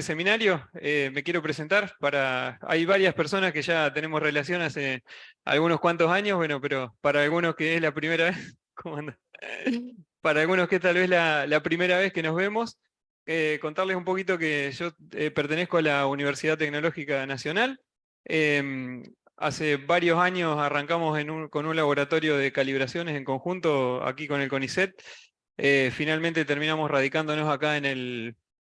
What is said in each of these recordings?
Seminario, me quiero presentar hay varias personas que ya tenemos relación hace algunos cuantos años, bueno, pero para algunos que es la primera vez, ¿cómo anda? Para algunos que es tal vez la primera vez que nos vemos, contarles un poquito que yo pertenezco a la Universidad Tecnológica Nacional. Hace varios años arrancamos con un laboratorio de calibraciones en conjunto aquí con el CONICET. Finalmente terminamos radicándonos acá en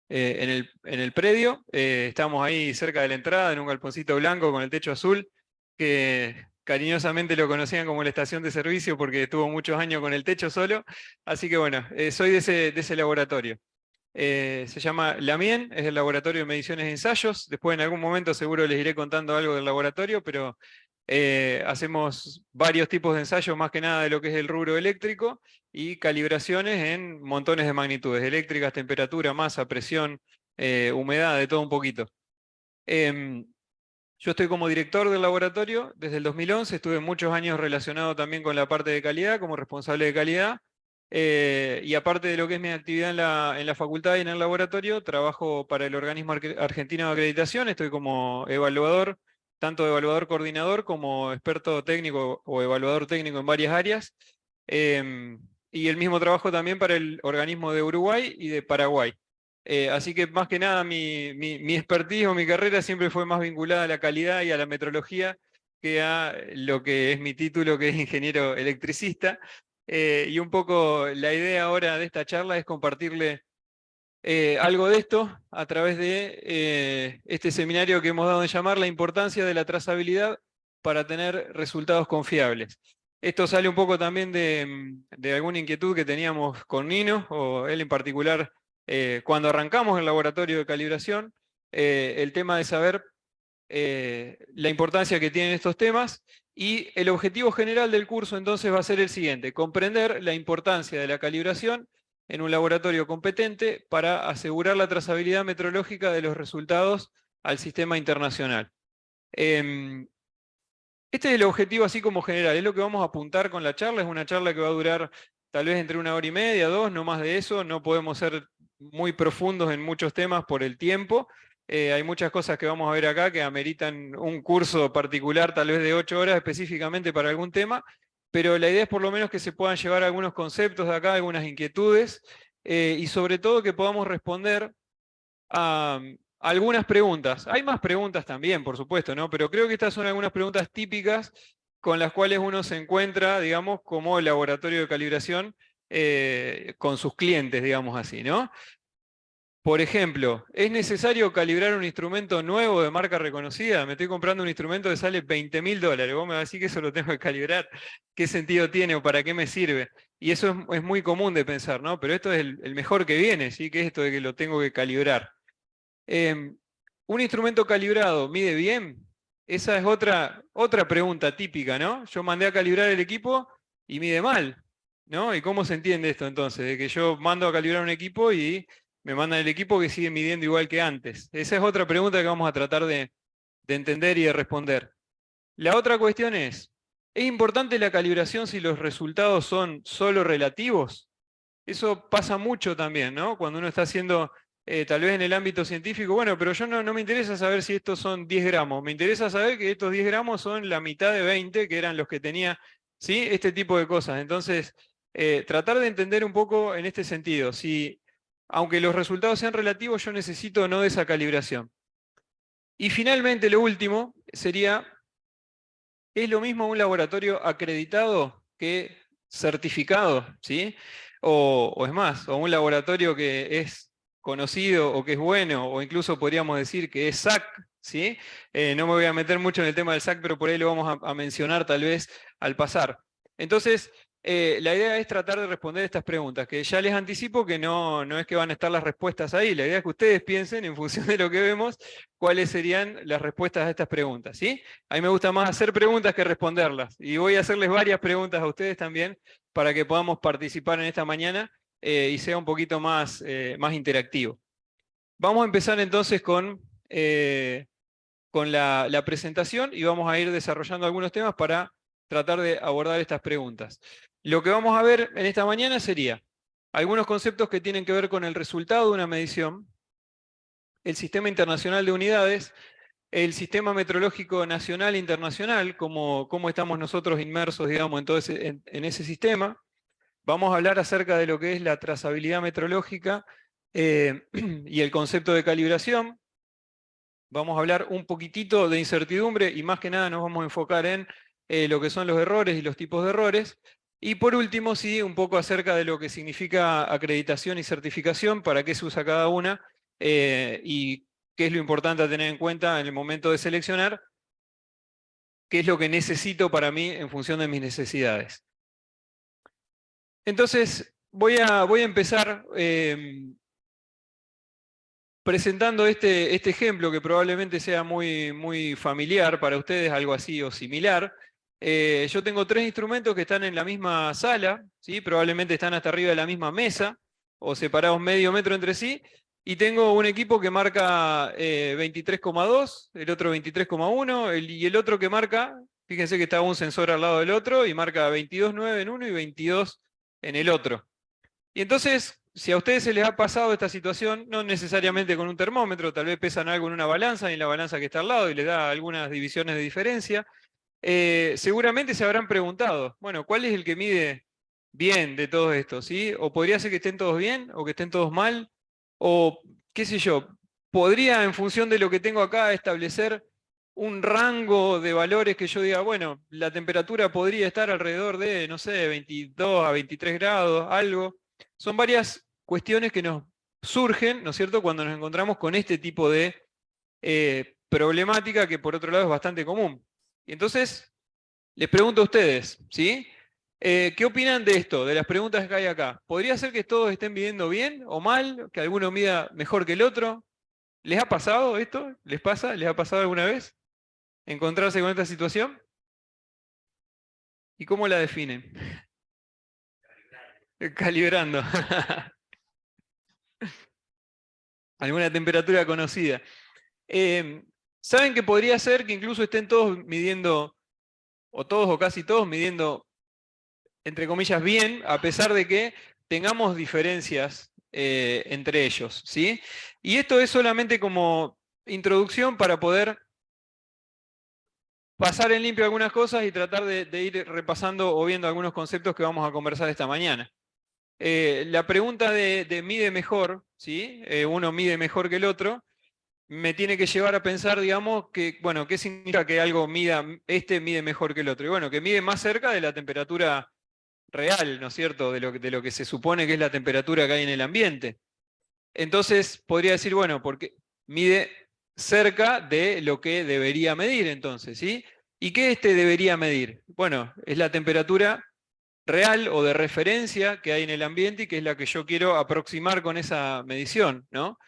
el predio. Estamos ahí cerca de la entrada, en un galponcito blanco con el techo azul, que cariñosamente lo conocían como la estación de servicio porque estuvo muchos años con el techo solo. Así que bueno, soy de ese laboratorio. Se llama LAMIEN, es el Laboratorio de Mediciones y Ensayos. Después en algún momento seguro les iré contando algo del laboratorio, pero hacemos varios tipos de ensayos, más que nada de lo que es el rubro eléctrico, y calibraciones en montones de magnitudes, eléctricas, temperatura, masa, presión, humedad, de todo un poquito. Em, yo estoy como director del laboratorio desde el 2011, estuve muchos años relacionado también con la parte de calidad, como responsable de calidad, y aparte de lo que es mi actividad en la facultad y en el laboratorio, trabajo para el organismo argentino de acreditación, estoy como evaluador, tanto evaluador coordinador como experto técnico o evaluador técnico en varias áreas, y el mismo trabajo también para el organismo de Uruguay y de Paraguay. Así que más que nada mi expertise o mi carrera siempre fue más vinculada a la calidad y a la metrología que a lo que es mi título, que es ingeniero electricista. Y un poco la idea ahora de esta charla es compartirle algo de esto a través de este seminario que hemos dado en llamar La importancia de la trazabilidad para tener resultados confiables. Esto sale un poco también de alguna inquietud que teníamos con Nino, o él en particular, cuando arrancamos el laboratorio de calibración, el tema de saber la importancia que tienen estos temas, y el objetivo general del curso entonces va a ser el siguiente: comprender la importancia de la calibración en un laboratorio competente para asegurar la trazabilidad metrológica de los resultados al sistema internacional. Este es el objetivo así como general, es lo que vamos a apuntar con la charla. Es una charla que va a durar tal vez entre 1 hora y media, 2, no más de eso. No podemos ser muy profundos en muchos temas por el tiempo. Hay muchas cosas que vamos a ver acá que ameritan un curso particular, tal vez de 8 horas específicamente para algún tema, pero la idea es por lo menos que se puedan llevar algunos conceptos de acá, algunas inquietudes, y sobre todo que podamos responder a algunas preguntas. Hay más preguntas también, por supuesto, ¿no? Pero creo que estas son algunas preguntas típicas con las cuales uno se encuentra, digamos, como laboratorio de calibración con sus clientes, digamos así, ¿no? Por ejemplo, ¿es necesario calibrar un instrumento nuevo de marca reconocida? Me estoy comprando un instrumento que sale $20.000. Vos me vas a decir que eso lo tengo que calibrar. ¿Qué sentido tiene o para qué me sirve? Y eso es muy común de pensar, ¿no? Pero esto es el mejor que viene, ¿sí? Que es esto de que lo tengo que calibrar. ¿Un instrumento calibrado mide bien? Esa es otra pregunta típica, ¿no? Yo mandé a calibrar el equipo y mide mal, ¿no? ¿Y cómo se entiende esto entonces? De que yo mando a calibrar un equipo y me mandan el equipo que sigue midiendo igual que antes. Esa es otra pregunta que vamos a tratar de entender y de responder. La otra cuestión ¿es importante la calibración si los resultados son solo relativos? Eso pasa mucho también, ¿no? Cuando uno está haciendo, tal vez en el ámbito científico, bueno, pero yo no me interesa saber si estos son 10 gramos, me interesa saber que estos 10 gramos son la mitad de 20, que eran los que tenía, ¿sí? Este tipo de cosas. Entonces, tratar de entender un poco en este sentido, si, aunque los resultados sean relativos, yo necesito o no de esa calibración. Y finalmente, lo último sería, ¿es lo mismo un laboratorio acreditado que certificado? ¿Sí? O es más, o un laboratorio que es conocido o que es bueno, o incluso podríamos decir que es SAC, ¿sí? No me voy a meter mucho en el tema del SAC, pero por ahí lo vamos a mencionar tal vez al pasar. Entonces, la idea es tratar de responder estas preguntas, que ya les anticipo que no es que van a estar las respuestas ahí. La idea es que ustedes piensen, en función de lo que vemos, cuáles serían las respuestas a estas preguntas, ¿sí? A mí me gusta más hacer preguntas que responderlas, y voy a hacerles varias preguntas a ustedes también para que podamos participar en esta mañana y sea un poquito más interactivo. Vamos a empezar entonces con la presentación, y vamos a ir desarrollando algunos temas para tratar de abordar estas preguntas. Lo que vamos a ver en esta mañana sería algunos conceptos que tienen que ver con el resultado de una medición, el Sistema Internacional de Unidades, el Sistema Metrológico Nacional e Internacional, cómo estamos nosotros inmersos, digamos, en ese sistema. Vamos a hablar acerca de lo que es la trazabilidad metrológica y el concepto de calibración. Vamos a hablar un poquitito de incertidumbre y más que nada nos vamos a enfocar en lo que son los errores y los tipos de errores. Y por último, sí, un poco acerca de lo que significa acreditación y certificación, para qué se usa cada una y qué es lo importante a tener en cuenta en el momento de seleccionar, qué es lo que necesito para mí en función de mis necesidades. Entonces, voy a empezar presentando este ejemplo que probablemente sea muy familiar para ustedes, algo así o similar. Yo tengo 3 instrumentos que están en la misma sala, ¿sí? Probablemente están hasta arriba de la misma mesa o separados medio metro entre sí, y tengo un equipo que marca 23,2, el otro 23,1, y el otro que marca, fíjense que está un sensor al lado del otro, y marca 22,9 en uno y 22 en el otro. Y entonces, si a ustedes se les ha pasado esta situación, no necesariamente con un termómetro, tal vez pesan algo en una balanza y en la balanza que está al lado y les da algunas divisiones de diferencia, seguramente se habrán preguntado, bueno, ¿cuál es el que mide bien de todo esto? ¿Sí? O podría ser que estén todos bien, o que estén todos mal, o qué sé yo, podría en función de lo que tengo acá establecer un rango de valores que yo diga, bueno, la temperatura podría estar alrededor de, no sé, 22 a 23 grados, algo. Son varias cuestiones que nos surgen, ¿no es cierto?, cuando nos encontramos con este tipo de problemática que por otro lado es bastante común. Y entonces, les pregunto a ustedes, ¿sí? ¿Qué opinan de esto, de las preguntas que hay acá? ¿Podría ser que todos estén midiendo bien o mal, que alguno mida mejor que el otro? ¿Les ha pasado esto? ¿Les pasa? ¿Les ha pasado alguna vez encontrarse con esta situación? ¿Y cómo la definen? Calibrando. Alguna temperatura conocida. ¿Saben que podría ser que incluso estén todos midiendo, o todos o casi todos midiendo, entre comillas, bien, a pesar de que tengamos diferencias entre ellos, ¿sí? Y esto es solamente como introducción para poder pasar en limpio algunas cosas y tratar de ir repasando o viendo algunos conceptos que vamos a conversar esta mañana. La pregunta de mide mejor, ¿sí? Uno mide mejor que el otro, me tiene que llevar a pensar, digamos, que, bueno, ¿qué significa que algo mide mejor que el otro? Y bueno, que mide más cerca de la temperatura real, ¿no es cierto? De lo que se supone que es la temperatura que hay en el ambiente. Entonces, podría decir, bueno, porque mide cerca de lo que debería medir entonces, ¿sí? ¿Y qué debería medir? Bueno, es la temperatura real o de referencia que hay en el ambiente y que es la que yo quiero aproximar con esa medición, ¿no?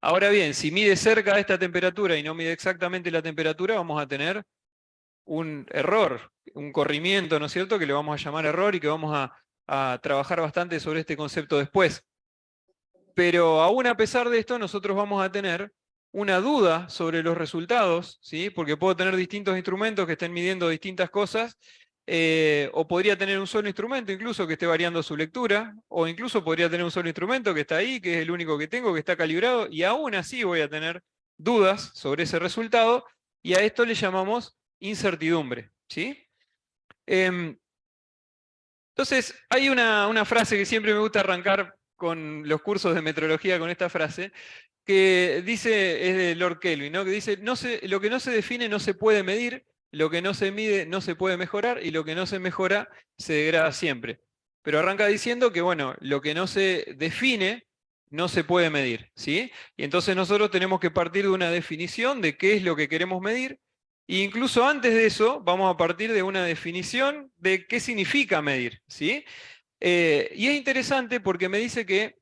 Ahora bien, si mide cerca de esta temperatura y no mide exactamente la temperatura, vamos a tener un error, un corrimiento, ¿no es cierto?, que le vamos a llamar error y que vamos a trabajar bastante sobre este concepto después. Pero aún a pesar de esto, nosotros vamos a tener una duda sobre los resultados, ¿sí? Porque puedo tener distintos instrumentos que estén midiendo distintas cosas, o podría tener un solo instrumento incluso que esté variando su lectura, o incluso podría tener un solo instrumento que está ahí, que es el único que tengo, que está calibrado, y aún así voy a tener dudas sobre ese resultado, y a esto le llamamos incertidumbre, ¿sí? Entonces, hay una frase que siempre me gusta arrancar con los cursos de metrología con esta frase, que dice, es de Lord Kelvin, ¿no? Que dice, lo que no se define no se puede medir, lo que no se mide no se puede mejorar, y lo que no se mejora se degrada siempre. Pero arranca diciendo que, bueno, lo que no se define no se puede medir, ¿sí? Y entonces nosotros tenemos que partir de una definición de qué es lo que queremos medir, e incluso antes de eso vamos a partir de una definición de qué significa medir, ¿sí? Y es interesante porque me dice que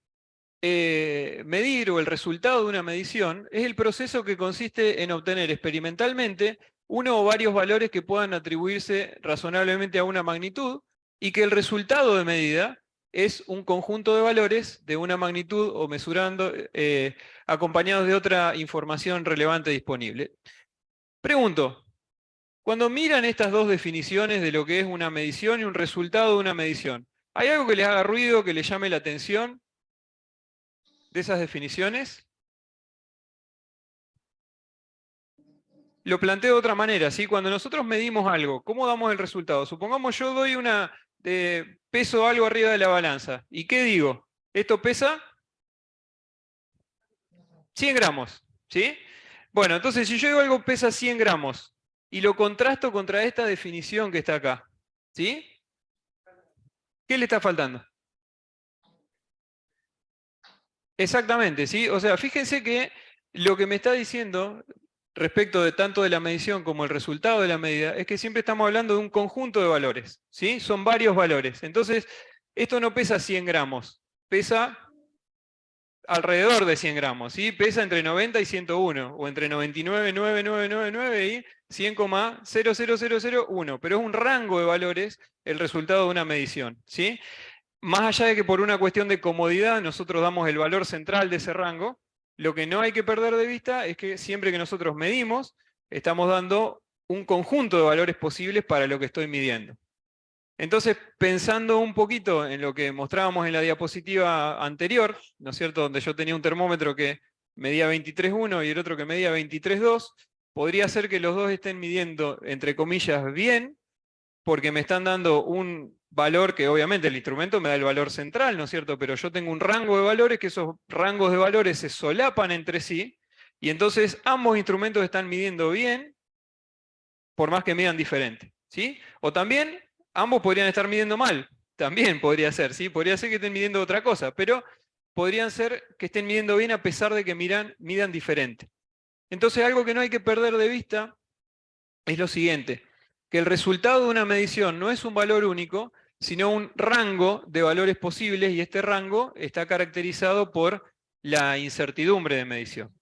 medir o el resultado de una medición es el proceso que consiste en obtener experimentalmente uno o varios valores que puedan atribuirse razonablemente a una magnitud y que el resultado de medida es un conjunto de valores de una magnitud o mesurando acompañados de otra información relevante disponible. Pregunto, cuando miran estas dos definiciones de lo que es una medición y un resultado de una medición, ¿hay algo que les haga ruido, que les llame la atención de esas definiciones? lo planteo de otra manera, ¿sí? Cuando nosotros medimos algo, ¿cómo damos el resultado? Supongamos yo doy peso algo arriba de la balanza. ¿Y qué digo? Esto pesa 100 gramos, ¿sí? Bueno, entonces si yo digo algo pesa 100 gramos y lo contrasto contra esta definición que está acá, ¿sí? ¿Qué le está faltando? Exactamente, ¿sí? O sea, fíjense que lo que me está diciendo respecto de tanto de la medición como el resultado de la medida es que siempre estamos hablando de un conjunto de valores, ¿sí? Son varios valores. Entonces, esto no pesa 100 gramos, pesa alrededor de 100 gramos, ¿sí? Pesa entre 90 y 101, o entre 99,9999 y 100,00001, pero es un rango de valores el resultado de una medición, ¿sí? Más allá de que por una cuestión de comodidad nosotros damos el valor central de ese rango, lo que no hay que perder de vista es que siempre que nosotros medimos, estamos dando un conjunto de valores posibles para lo que estoy midiendo. Entonces, pensando un poquito en lo que mostrábamos en la diapositiva anterior, ¿no es cierto?, donde yo tenía un termómetro que medía 23,1 y el otro que medía 23,2, podría ser que los dos estén midiendo, entre comillas, bien, porque me están dando un valor que obviamente el instrumento me da el valor central, ¿no es cierto?, pero yo tengo un rango de valores que esos rangos de valores se solapan entre sí, y entonces ambos instrumentos están midiendo bien, por más que midan diferente, ¿sí? O también ambos podrían estar midiendo mal, también podría ser, ¿sí? Podría ser que estén midiendo otra cosa, pero podrían ser que estén midiendo bien a pesar de que midan diferente. Entonces algo que no hay que perder de vista es lo siguiente, que el resultado de una medición no es un valor único, sino un rango de valores posibles, y este rango está caracterizado por la incertidumbre de medición.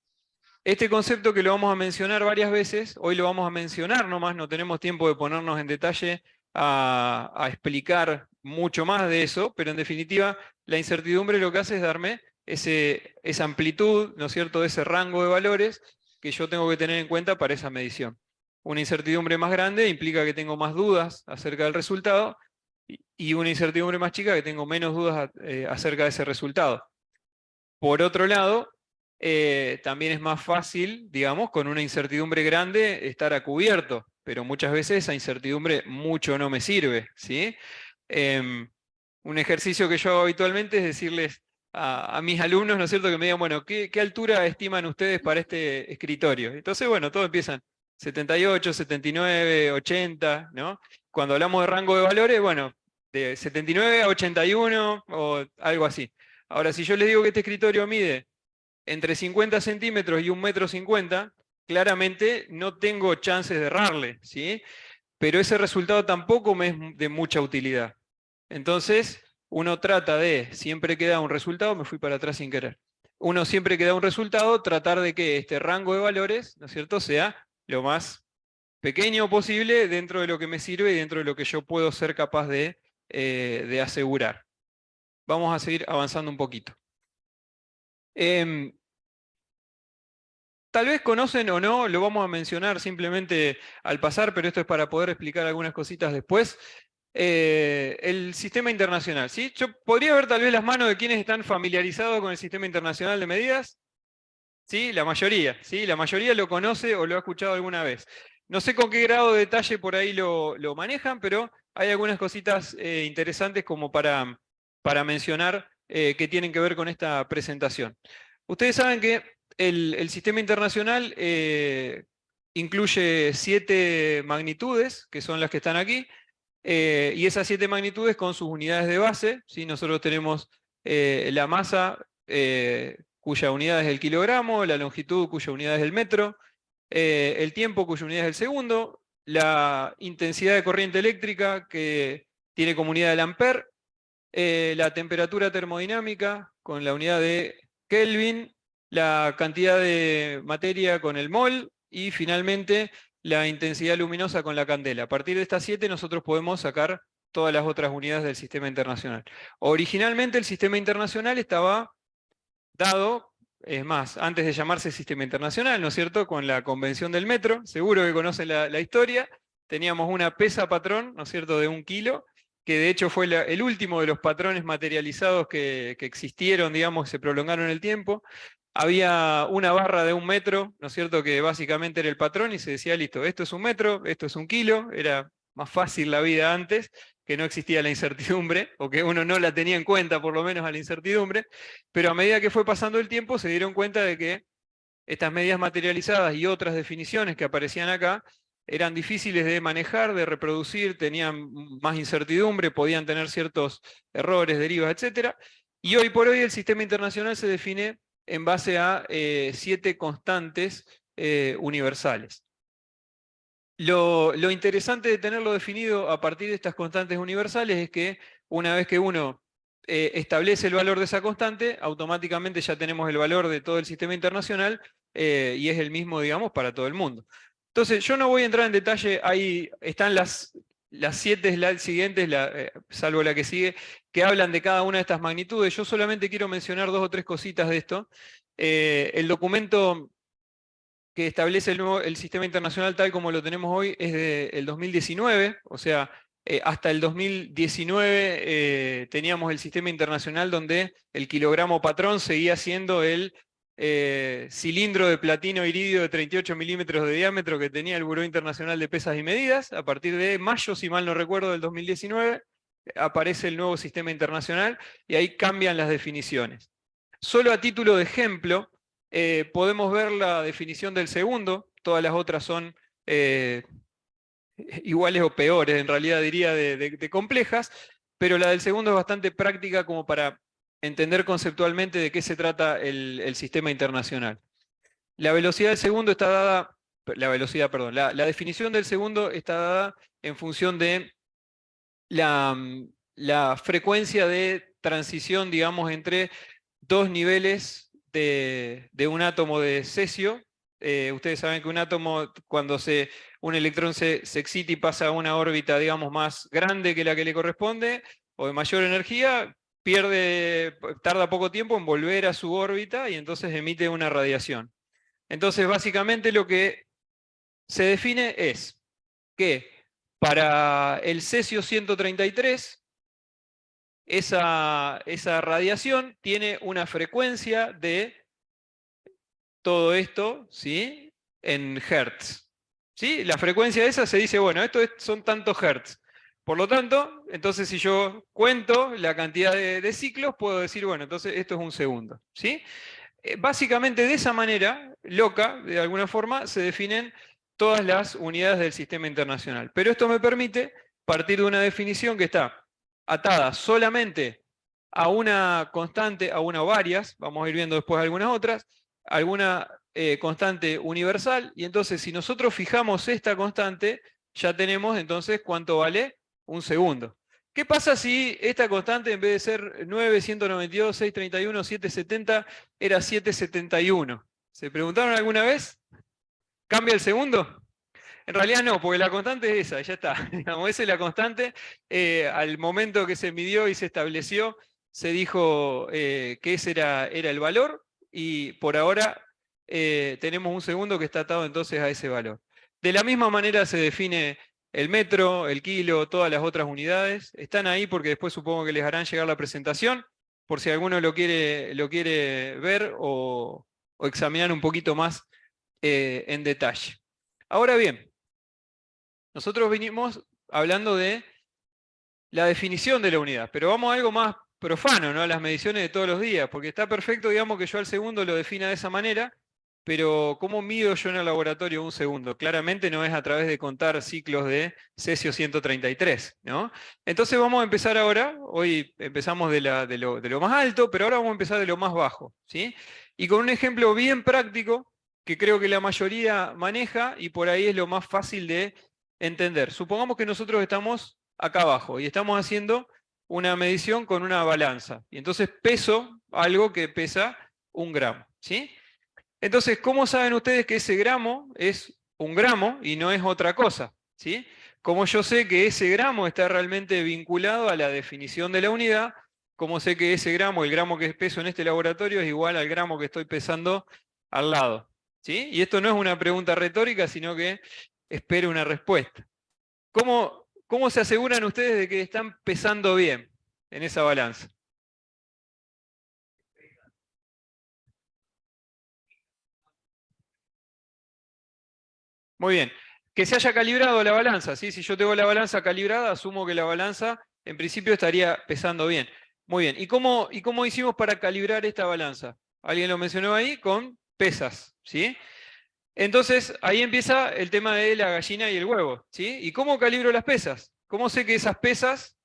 Este concepto que lo vamos a mencionar varias veces, hoy lo vamos a mencionar nomás, no tenemos tiempo de ponernos en detalle a explicar mucho más de eso, pero en definitiva la incertidumbre lo que hace es darme esa amplitud, ¿no es cierto?, de ese rango de valores que yo tengo que tener en cuenta para esa medición. Una incertidumbre más grande implica que tengo más dudas acerca del resultado y una incertidumbre más chica que tengo menos dudas acerca de ese resultado. Por otro lado, también es más fácil, digamos, con una incertidumbre grande estar a cubierto, pero muchas veces esa incertidumbre mucho no me sirve, ¿sí? Un ejercicio que yo hago habitualmente es decirles a mis alumnos, ¿no es cierto?, que me digan, bueno, ¿qué altura estiman ustedes para este escritorio? Entonces, bueno, todos empiezan 78, 79, 80, ¿no? Cuando hablamos de rango de valores, bueno, de 79 a 81 o algo así. Ahora, si yo les digo que este escritorio mide entre 50 centímetros y 1,50 m, claramente no tengo chances de errarle, ¿sí? Pero ese resultado tampoco me es de mucha utilidad. Entonces, uno trata de, siempre que da un resultado, me fui para atrás sin querer. Uno siempre que da un resultado, tratar de que este rango de valores, ¿no es cierto?, sea lo más pequeño posible dentro de lo que me sirve y dentro de lo que yo puedo ser capaz de asegurar. Vamos a seguir avanzando un poquito. Tal vez conocen o no, lo vamos a mencionar simplemente al pasar, pero esto es para poder explicar algunas cositas después. El sistema internacional, ¿sí? Yo podría ver tal vez las manos de quienes están familiarizados con el sistema internacional de medidas. Sí, la mayoría, ¿sí? La mayoría lo conoce o lo ha escuchado alguna vez. No sé con qué grado de detalle por ahí lo manejan, pero hay algunas cositas interesantes como para mencionar que tienen que ver con esta presentación. Ustedes saben que el sistema internacional incluye 7 magnitudes, que son las que están aquí, y esas 7 magnitudes con sus unidades de base, ¿sí? Nosotros tenemos la masa, cuya unidad es el kilogramo, la longitud cuya unidad es el metro, el tiempo cuya unidad es el segundo, la intensidad de corriente eléctrica que tiene como unidad el ampere, la temperatura termodinámica con la unidad de Kelvin, la cantidad de materia con el mol y finalmente la intensidad luminosa con la candela. A partir de estas 7 nosotros podemos sacar todas las otras unidades del sistema internacional. Originalmente el sistema internacional estaba dado, es más, antes de llamarse sistema internacional, ¿no es cierto?, con la convención del metro, seguro que conocen la historia, teníamos una pesa patrón, ¿no es cierto?, de 1 kilo, que de hecho fue el último de los patrones materializados que existieron, digamos, se prolongaron en el tiempo. había una barra de 1 metro, ¿no es cierto?, que básicamente era el patrón y se decía, listo, esto es 1 metro, esto es 1 kilo, era más fácil la vida antes, que no existía la incertidumbre, o que uno no la tenía en cuenta por lo menos a la incertidumbre, pero a medida que fue pasando el tiempo se dieron cuenta de que estas medidas materializadas y otras definiciones que aparecían acá eran difíciles de manejar, de reproducir, tenían más incertidumbre, podían tener ciertos errores, derivas, etc. Y hoy por hoy el sistema internacional se define en base a 7 constantes universales. Lo interesante de tenerlo definido a partir de estas constantes universales es que una vez que uno establece el valor de esa constante, automáticamente ya tenemos el valor de todo el sistema internacional y es el mismo, digamos, para todo el mundo. Entonces, yo no voy a entrar en detalle, ahí están las 7 slides siguientes, salvo la que sigue, que hablan de cada una de estas magnitudes. Yo solamente quiero mencionar 2 o 3 cositas de esto. El documento que establece el sistema internacional tal como lo tenemos hoy es del 2019, o sea, hasta el 2019 teníamos el sistema internacional donde el kilogramo patrón seguía siendo el cilindro de platino iridio de 38 milímetros de diámetro que tenía el Buró Internacional de Pesas y Medidas. A partir de mayo, si mal no recuerdo, del 2019, aparece el nuevo sistema internacional y ahí cambian las definiciones. Solo a título de ejemplo, podemos ver la definición del segundo, todas las otras son iguales o peores, en realidad diría de complejas, pero la del segundo es bastante práctica como para entender conceptualmente de qué se trata el sistema internacional. La velocidad del segundo está dada, la definición del segundo está dada en función de la frecuencia de transición, digamos, entre 2 niveles de un átomo de cesio. Ustedes saben que un átomo, cuando un electrón se excita y pasa a una órbita, digamos, más grande que la que le corresponde, o de mayor energía, tarda poco tiempo en volver a su órbita y entonces emite una radiación. Entonces, básicamente lo que se define es que para el cesio 133, esa radiación tiene una frecuencia de todo esto, ¿sí?, en hertz. ¿Sí? La frecuencia de esa se dice, bueno, son tantos hertz. Por lo tanto, entonces si yo cuento la cantidad de ciclos, puedo decir, bueno, entonces esto es 1 segundo. ¿Sí? Básicamente de esa manera, loca, de alguna forma, se definen todas las unidades del sistema internacional. Pero esto me permite partir de una definición que está atada solamente a una constante, a una o varias, vamos a ir viendo después algunas otras, alguna constante universal, y entonces si nosotros fijamos esta constante, ya tenemos entonces cuánto vale 1 segundo. ¿Qué pasa si esta constante en vez de ser 9, 192, 631, 770, era 771? ¿Se preguntaron alguna vez? ¿Cambia el segundo? En realidad no, porque la constante es esa, ya está. Digamos, esa es la constante. Al momento que se midió y se estableció, se dijo que ese era el valor, y por ahora tenemos 1 segundo que está atado entonces a ese valor. De la misma manera se define el metro, el kilo, todas las otras unidades. Están ahí porque después supongo que les harán llegar la presentación, por si alguno lo quiere ver o examinar un poquito más en detalle. Ahora bien, nosotros vinimos hablando de la definición de la unidad, pero vamos a algo más profano, ¿no? A las mediciones de todos los días, porque está perfecto, digamos, que yo al segundo lo defina de esa manera, pero ¿cómo mido yo en el laboratorio 1 segundo? Claramente no es a través de contar ciclos de cesio 133, ¿no? Entonces vamos a empezar ahora, hoy empezamos de lo más alto, pero ahora vamos a empezar de lo más bajo, ¿sí? Y con un ejemplo bien práctico, que creo que la mayoría maneja, y por ahí es lo más fácil de entender. Supongamos que nosotros estamos acá abajo y estamos haciendo una medición con una balanza. Y entonces peso algo que pesa 1 gramo. ¿Sí? Entonces, ¿cómo saben ustedes que ese gramo es 1 gramo y no es otra cosa? ¿Sí? ¿Cómo yo sé que ese gramo está realmente vinculado a la definición de la unidad? ¿Cómo sé que ese gramo, el gramo que peso en este laboratorio, es igual al gramo que estoy pesando al lado? ¿Sí? Y esto no es una pregunta retórica, sino que espero una respuesta. ¿Cómo se aseguran ustedes de que están pesando bien en esa balanza? Muy bien. Que se haya calibrado la balanza, ¿sí? Si yo tengo la balanza calibrada, asumo que la balanza en principio estaría pesando bien. Muy bien. ¿Y cómo hicimos para calibrar esta balanza? Alguien lo mencionó ahí con pesas, ¿sí? Entonces, ahí empieza el tema de la gallina y el huevo, ¿sí? ¿Y cómo calibro las pesas? ¿Cómo sé que esas pesas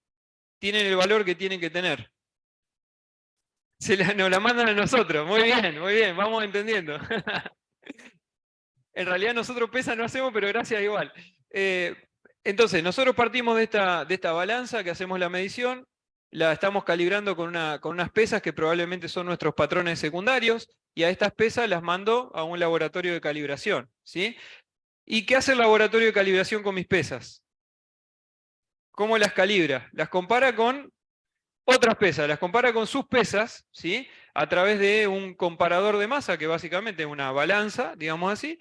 tienen el valor que tienen que tener? Nos la mandan a nosotros. Muy bien, vamos entendiendo. En realidad nosotros pesas no hacemos, pero gracias igual. Eh, entonces, nosotros partimos de esta balanza que hacemos la medición, la estamos calibrando con unas pesas que probablemente son nuestros patrones secundarios, y a estas pesas las mando a un laboratorio de calibración, ¿sí? ¿Y qué hace el laboratorio de calibración con mis pesas? ¿Cómo las calibra? Las compara con otras pesas, las compara con sus pesas, ¿sí? A través de un comparador de masa, que básicamente es una balanza, digamos así.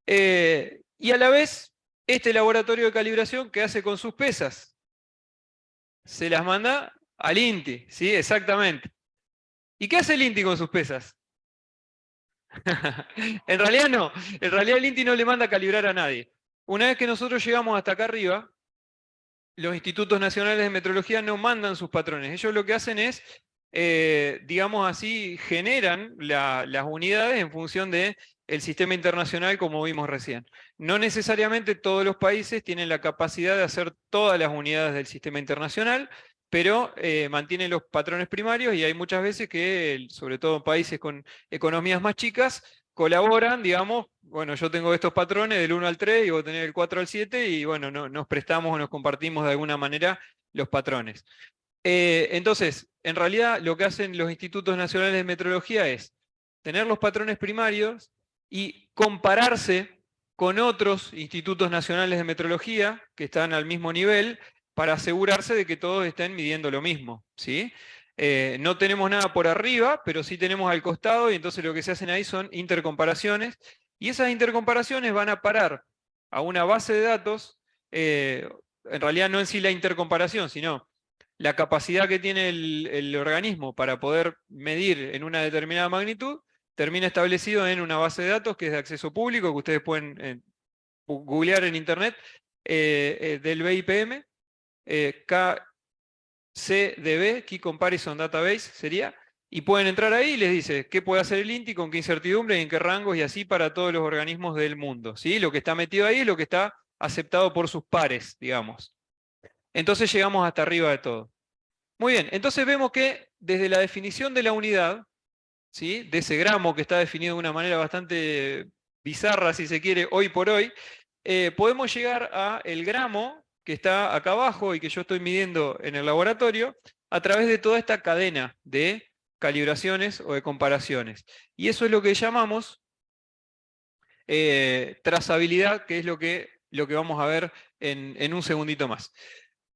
Y a la vez, este laboratorio de calibración, ¿qué hace con sus pesas? Se las manda al INTI, ¿sí? Exactamente. ¿Y qué hace el INTI con sus pesas? En realidad no. En realidad el INTI no le manda a calibrar a nadie. Una vez que nosotros llegamos hasta acá arriba, los institutos nacionales de metrología no mandan sus patrones. Ellos lo que hacen es, digamos así, generan las unidades en función del sistema internacional como vimos recién. No necesariamente todos los países tienen la capacidad de hacer todas las unidades del sistema internacional, pero mantienen los patrones primarios y hay muchas veces que, sobre todo en países con economías más chicas, colaboran, digamos, bueno, yo tengo estos patrones del 1 al 3 y vos tenés del 4 al 7 y bueno, nos prestamos o nos compartimos de alguna manera los patrones. Entonces, en realidad lo que hacen los institutos nacionales de metrología es tener los patrones primarios y compararse con otros institutos nacionales de metrología que están al mismo nivel para asegurarse de que todos estén midiendo lo mismo, ¿sí? No tenemos nada por arriba, pero sí tenemos al costado y entonces lo que se hacen ahí son intercomparaciones y esas intercomparaciones van a parar a una base de datos, en realidad no en sí la intercomparación, sino la capacidad que tiene el organismo para poder medir en una determinada magnitud termina establecido en una base de datos que es de acceso público, que ustedes pueden googlear en internet, del BIPM, KCDB, Key Comparison Database sería, y pueden entrar ahí y les dice qué puede hacer el INTI, con qué incertidumbre y en qué rangos, y así para todos los organismos del mundo, ¿sí? Lo que está metido ahí es lo que está aceptado por sus pares, digamos. Entonces llegamos hasta arriba de todo. Muy bien, entonces vemos que desde la definición de la unidad, ¿sí? De ese gramo que está definido de una manera bastante bizarra, si se quiere, hoy por hoy, podemos llegar a el gramo que está acá abajo y que yo estoy midiendo en el laboratorio a través de toda esta cadena de calibraciones o de comparaciones. Y eso es lo que llamamos trazabilidad, que es lo que vamos a ver en un segundito más.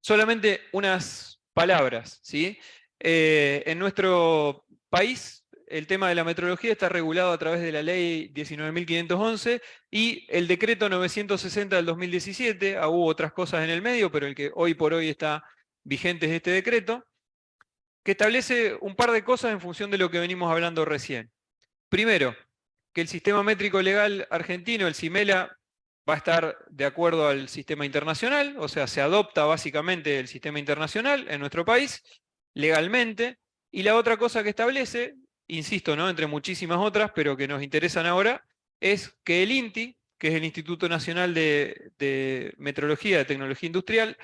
Solamente unas palabras, ¿sí? En nuestro país, el tema de la metrología está regulado a través de la ley 19.511 y el decreto 960 del 2017. Hubo otras cosas en el medio, pero el que hoy por hoy está vigente es este decreto, que establece un par de cosas en función de lo que venimos hablando recién. Primero, que el sistema métrico legal argentino, el CIMELA, va a estar de acuerdo al sistema internacional, o sea, se adopta básicamente el sistema internacional en nuestro país, legalmente, y la otra cosa que establece, insisto, ¿no? Entre muchísimas otras, pero que nos interesan ahora, es que el INTI, que es el Instituto Nacional de Metrología de Tecnología Industrial,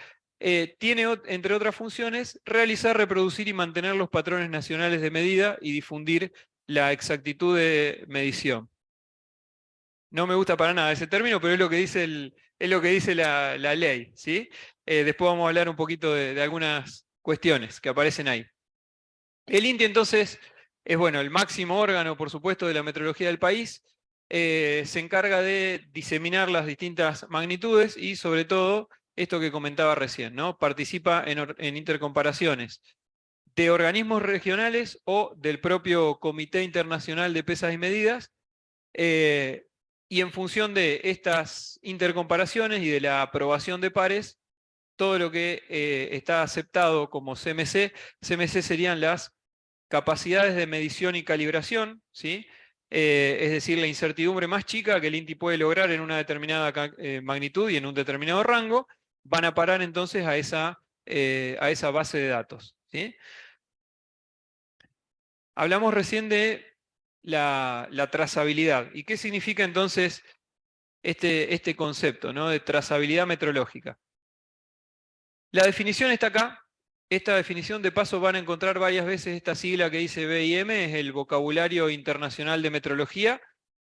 tiene, entre otras funciones, realizar, reproducir y mantener los patrones nacionales de medida y difundir la exactitud de medición. No me gusta para nada ese término, pero es lo que dice, es lo que dice la ley, ¿sí? Después vamos a hablar un poquito de algunas cuestiones que aparecen ahí. El INTI entonces es, bueno, el máximo órgano, por supuesto, de la metrología del país. Se encarga de diseminar las distintas magnitudes y sobre todo esto que comentaba recién, ¿no? Participa en intercomparaciones de organismos regionales o del propio Comité Internacional de Pesas y Medidas, y en función de estas intercomparaciones y de la aprobación de pares, todo lo que está aceptado como CMC serían las capacidades de medición y calibración, ¿sí? es decir, la incertidumbre más chica que el INTI puede lograr en una determinada magnitud y en un determinado rango, van a parar entonces a esa base de datos, ¿sí? Hablamos recién de la trazabilidad. ¿Y qué significa entonces este concepto, ¿no?, de trazabilidad metrológica? La definición está acá. Esta definición, de paso, van a encontrar varias veces esta sigla que dice BIM, es el Vocabulario Internacional de Metrología,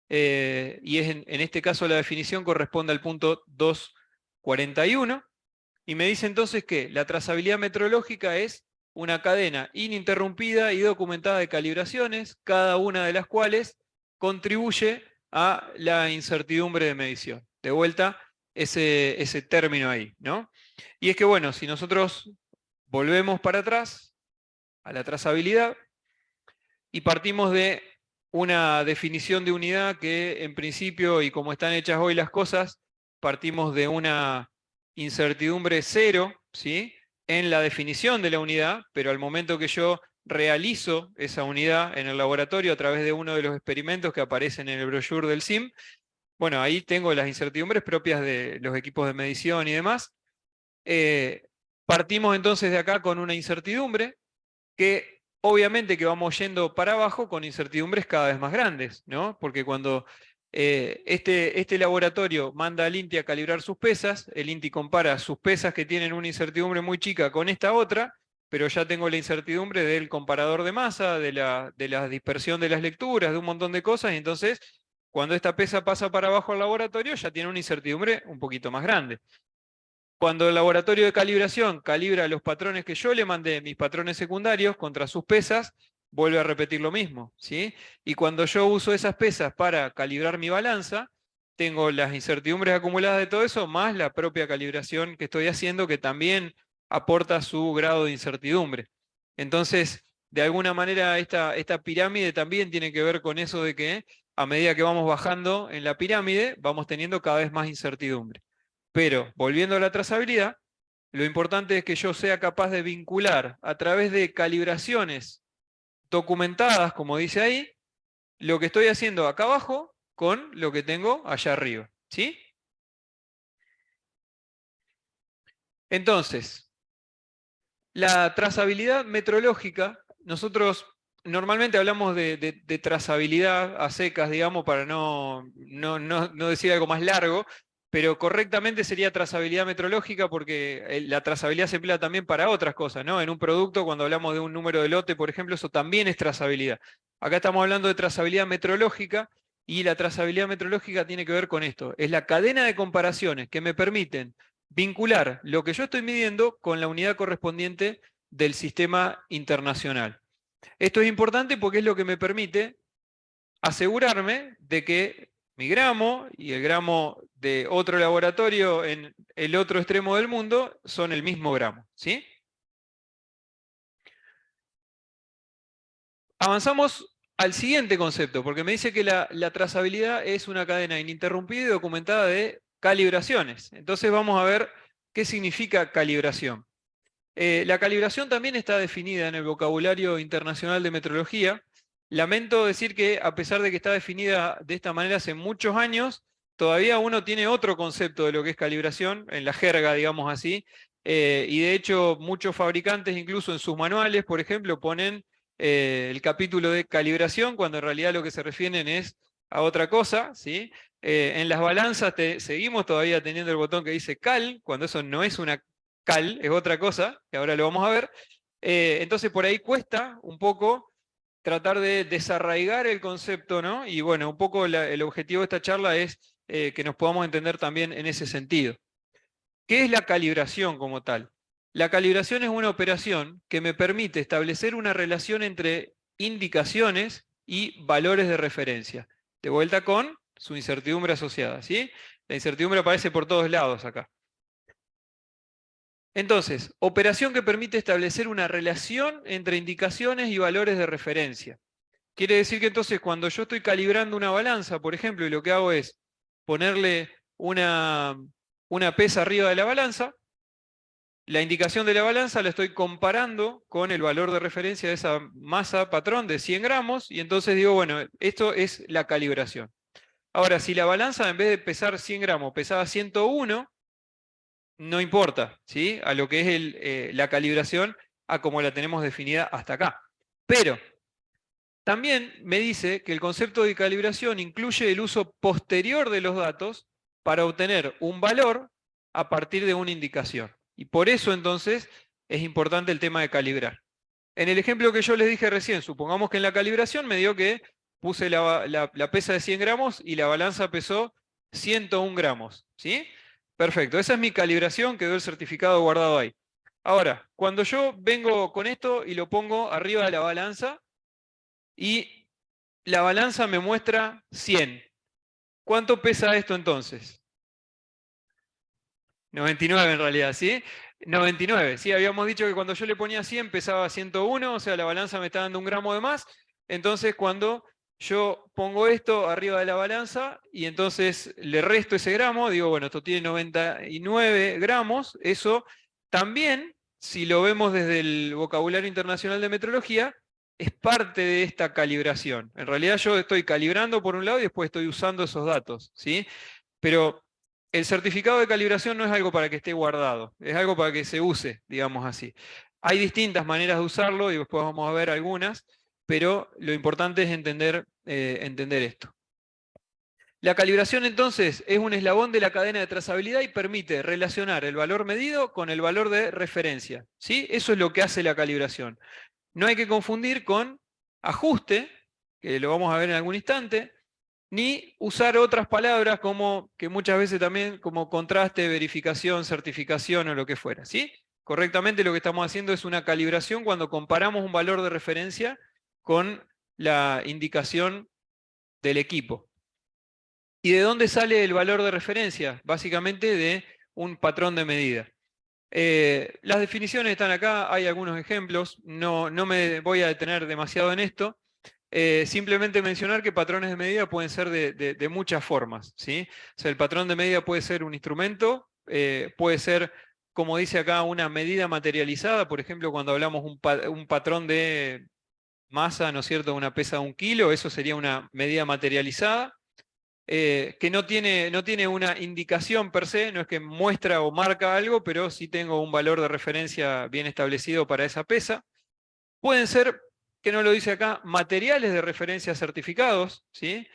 y en este caso la definición corresponde al punto 241, y me dice entonces que la trazabilidad metrológica es una cadena ininterrumpida y documentada de calibraciones, cada una de las cuales contribuye a la incertidumbre de medición. De vuelta, ese término ahí, ¿no? Y es que, bueno, si nosotros volvemos para atrás a la trazabilidad y partimos de una definición de unidad que en principio, y como están hechas hoy las cosas, partimos de una incertidumbre cero, ¿sí?, en la definición de la unidad, pero al momento que yo realizo esa unidad en el laboratorio a través de uno de los experimentos que aparecen en el brochure del SIM, bueno, ahí tengo las incertidumbres propias de los equipos de medición y demás. Partimos entonces de acá con una incertidumbre que obviamente que vamos yendo para abajo con incertidumbres cada vez más grandes, ¿no? Porque cuando este laboratorio manda al INTI a calibrar sus pesas, el INTI compara sus pesas que tienen una incertidumbre muy chica con esta otra, pero ya tengo la incertidumbre del comparador de masa, de la dispersión de las lecturas, de un montón de cosas, y entonces cuando esta pesa pasa para abajo al laboratorio ya tiene una incertidumbre un poquito más grande. Cuando el laboratorio de calibración calibra los patrones que yo le mandé, mis patrones secundarios, contra sus pesas, vuelve a repetir lo mismo, ¿sí? Y cuando yo uso esas pesas para calibrar mi balanza, tengo las incertidumbres acumuladas de todo eso, más la propia calibración que estoy haciendo, que también aporta su grado de incertidumbre. Entonces, de alguna manera, esta pirámide también tiene que ver con eso de que a medida que vamos bajando en la pirámide, vamos teniendo cada vez más incertidumbre. Pero, volviendo a la trazabilidad, lo importante es que yo sea capaz de vincular a través de calibraciones documentadas, como dice ahí, lo que estoy haciendo acá abajo con lo que tengo allá arriba, ¿sí? Entonces, la trazabilidad metrológica, nosotros normalmente hablamos de trazabilidad a secas, digamos, para no decir algo más largo, pero correctamente sería trazabilidad metrológica porque la trazabilidad se emplea también para otras cosas, ¿no? En un producto, cuando hablamos de un número de lote, por ejemplo, eso también es trazabilidad. Acá estamos hablando de trazabilidad metrológica, y la trazabilidad metrológica tiene que ver con esto. Es la cadena de comparaciones que me permiten vincular lo que yo estoy midiendo con la unidad correspondiente del sistema internacional. Esto es importante porque es lo que me permite asegurarme de que mi gramo y el gramo de otro laboratorio en el otro extremo del mundo son el mismo gramo, ¿sí? Avanzamos al siguiente concepto, porque me dice que la trazabilidad es una cadena ininterrumpida y documentada de calibraciones. Entonces vamos a ver qué significa calibración. La calibración también está definida en el vocabulario internacional de metrología. Lamento decir que, a pesar de que está definida de esta manera hace muchos años, todavía uno tiene otro concepto de lo que es calibración, en la jerga, digamos así, y de hecho muchos fabricantes, incluso en sus manuales, por ejemplo, ponen el capítulo de calibración, cuando en realidad lo que se refieren es a otra cosa, ¿sí? En las balanzas seguimos todavía teniendo el botón que dice cal, cuando eso no es una cal, es otra cosa, que ahora lo vamos a ver. Entonces por ahí cuesta un poco tratar de desarraigar el concepto, ¿no? Y bueno, un poco el objetivo de esta charla es que nos podamos entender también en ese sentido. ¿Qué es la calibración como tal? La calibración es una operación que me permite establecer una relación entre indicaciones y valores de referencia. De vuelta con su incertidumbre asociada, ¿sí? La incertidumbre aparece por todos lados acá. Entonces, operación que permite establecer una relación entre indicaciones y valores de referencia. Quiere decir que entonces cuando yo estoy calibrando una balanza, por ejemplo, y lo que hago es ponerle una pesa arriba de la balanza, La indicación de la balanza la estoy comparando con el valor de referencia de esa masa patrón de 100 gramos, y entonces digo, bueno, esto es la calibración. Ahora, si la balanza en vez de pesar 100 gramos pesaba 101, no importa, ¿sí? A lo que es la calibración, a como la tenemos definida hasta acá. Pero también me dice que el concepto de calibración incluye el uso posterior de los datos para obtener un valor a partir de una indicación. Y por eso entonces es importante el tema de calibrar. En el ejemplo que yo les dije recién, supongamos que en la calibración me dio que puse la pesa de 100 gramos y la balanza pesó 101 gramos. ¿Sí? Perfecto, esa es mi calibración, quedó el certificado guardado ahí. Ahora, cuando yo vengo con esto y lo pongo arriba de la balanza y la balanza me muestra 100, ¿cuánto pesa esto entonces? 99 en realidad, ¿sí? 99, sí, habíamos dicho que cuando yo le ponía 100 pesaba 101, o sea, la balanza me está dando un gramo de más. Entonces, cuando yo pongo esto arriba de la balanza y entonces le resto ese gramo, digo, bueno, esto tiene 99 gramos, eso también, si lo vemos desde el vocabulario internacional de metrología, es parte de esta calibración. En realidad yo estoy calibrando por un lado y después estoy usando esos datos, ¿sí? Pero el certificado de calibración no es algo para que esté guardado, es algo para que se use, digamos así. Hay distintas maneras de usarlo y después vamos a ver algunas, pero lo importante es entender esto. La calibración entonces es un eslabón de la cadena de trazabilidad y permite relacionar el valor medido con el valor de referencia. ¿Sí? Eso es lo que hace la calibración. No hay que confundir con ajuste, que lo vamos a ver en algún instante, ni usar otras palabras como que muchas veces también como contraste, verificación, certificación o lo que fuera, ¿sí? Correctamente lo que estamos haciendo es una calibración cuando comparamos un valor de referencia con la indicación del equipo. ¿Y de dónde sale el valor de referencia? Básicamente de un patrón de medida. Las definiciones están acá, hay algunos ejemplos, no me voy a detener demasiado en esto. Simplemente mencionar que patrones de medida pueden ser de muchas formas, ¿sí? O sea, el patrón de medida puede ser un instrumento, puede ser, como dice acá, una medida materializada, por ejemplo, cuando hablamos un patrón de masa, ¿no es cierto?, una pesa de 1 kilo, eso sería una medida materializada. Que no tiene una indicación per se, no es que muestra o marca algo, pero sí tengo un valor de referencia bien establecido para esa pesa. Pueden ser, que no lo dice acá, materiales de referencia certificados, ¿sí?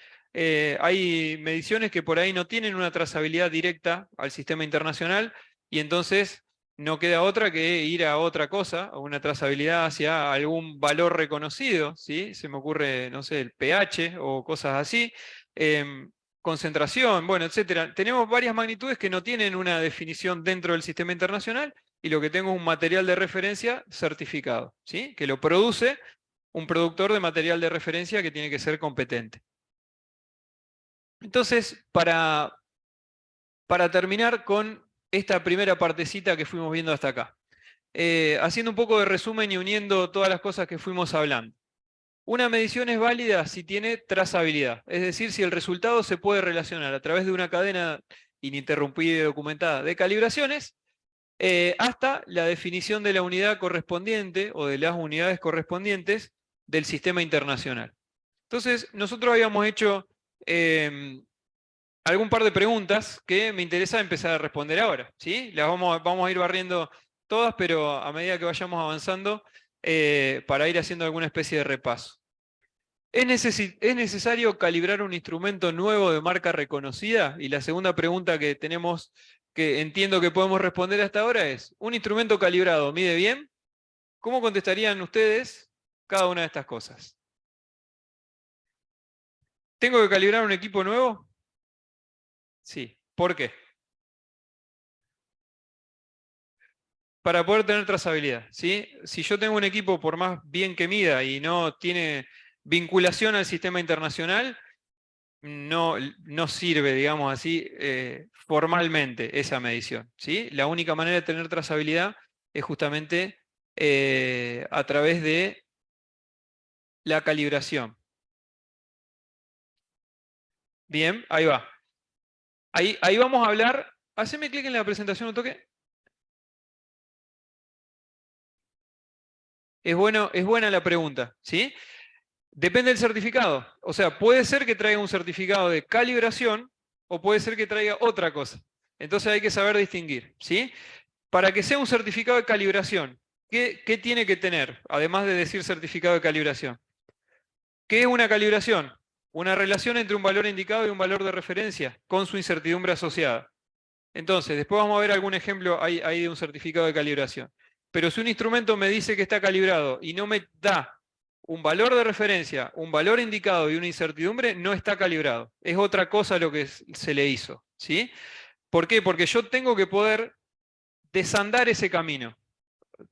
Hay mediciones que por ahí no tienen una trazabilidad directa al sistema internacional y entonces no queda otra que ir a otra cosa, a una trazabilidad hacia algún valor reconocido, ¿sí? Se me ocurre, no sé, el pH o cosas así. Em, Concentración, bueno, etcétera. Tenemos varias magnitudes que no tienen una definición dentro del sistema internacional y lo que tengo es un material de referencia certificado, ¿sí? Que lo produce un productor de material de referencia que tiene que ser competente. Entonces, para terminar con esta primera partecita que fuimos viendo hasta acá, haciendo un poco de resumen y uniendo todas las cosas que fuimos hablando. Una medición es válida si tiene trazabilidad, es decir, si el resultado se puede relacionar a través de una cadena ininterrumpida y documentada de calibraciones hasta la definición de la unidad correspondiente o de las unidades correspondientes del sistema internacional. Entonces, nosotros habíamos hecho algún par de preguntas que me interesa empezar a responder ahora, ¿sí? Las vamos a ir barriendo todas, pero a medida que vayamos avanzando, para ir haciendo alguna especie de repaso. ¿Es necesario calibrar un instrumento nuevo de marca reconocida? Y la segunda pregunta que tenemos, que entiendo que podemos responder hasta ahora es, ¿un instrumento calibrado mide bien? ¿Cómo contestarían ustedes cada una de estas cosas? ¿Tengo que calibrar un equipo nuevo? Sí. ¿Por qué? Para poder tener trazabilidad, ¿sí? Si yo tengo un equipo, por más bien que mida y no tiene vinculación al sistema internacional, no sirve, digamos así, formalmente esa medición, ¿sí? La única manera de tener trazabilidad es justamente a través de la calibración. Bien, ahí va. Ahí vamos a hablar. Haceme clic en la presentación un toque. Es buena la pregunta, ¿sí? Depende del certificado. O sea, puede ser que traiga un certificado de calibración o puede ser que traiga otra cosa. Entonces hay que saber distinguir, ¿sí? Para que sea un certificado de calibración, ¿qué tiene que tener? Además de decir certificado de calibración. ¿Qué es una calibración? Una relación entre un valor indicado y un valor de referencia con su incertidumbre asociada. Entonces, después vamos a ver algún ejemplo ahí de un certificado de calibración. Pero si un instrumento me dice que está calibrado y no me da un valor de referencia, un valor indicado y una incertidumbre, no está calibrado. Es otra cosa lo que se le hizo, ¿sí? ¿Por qué? Porque yo tengo que poder desandar ese camino.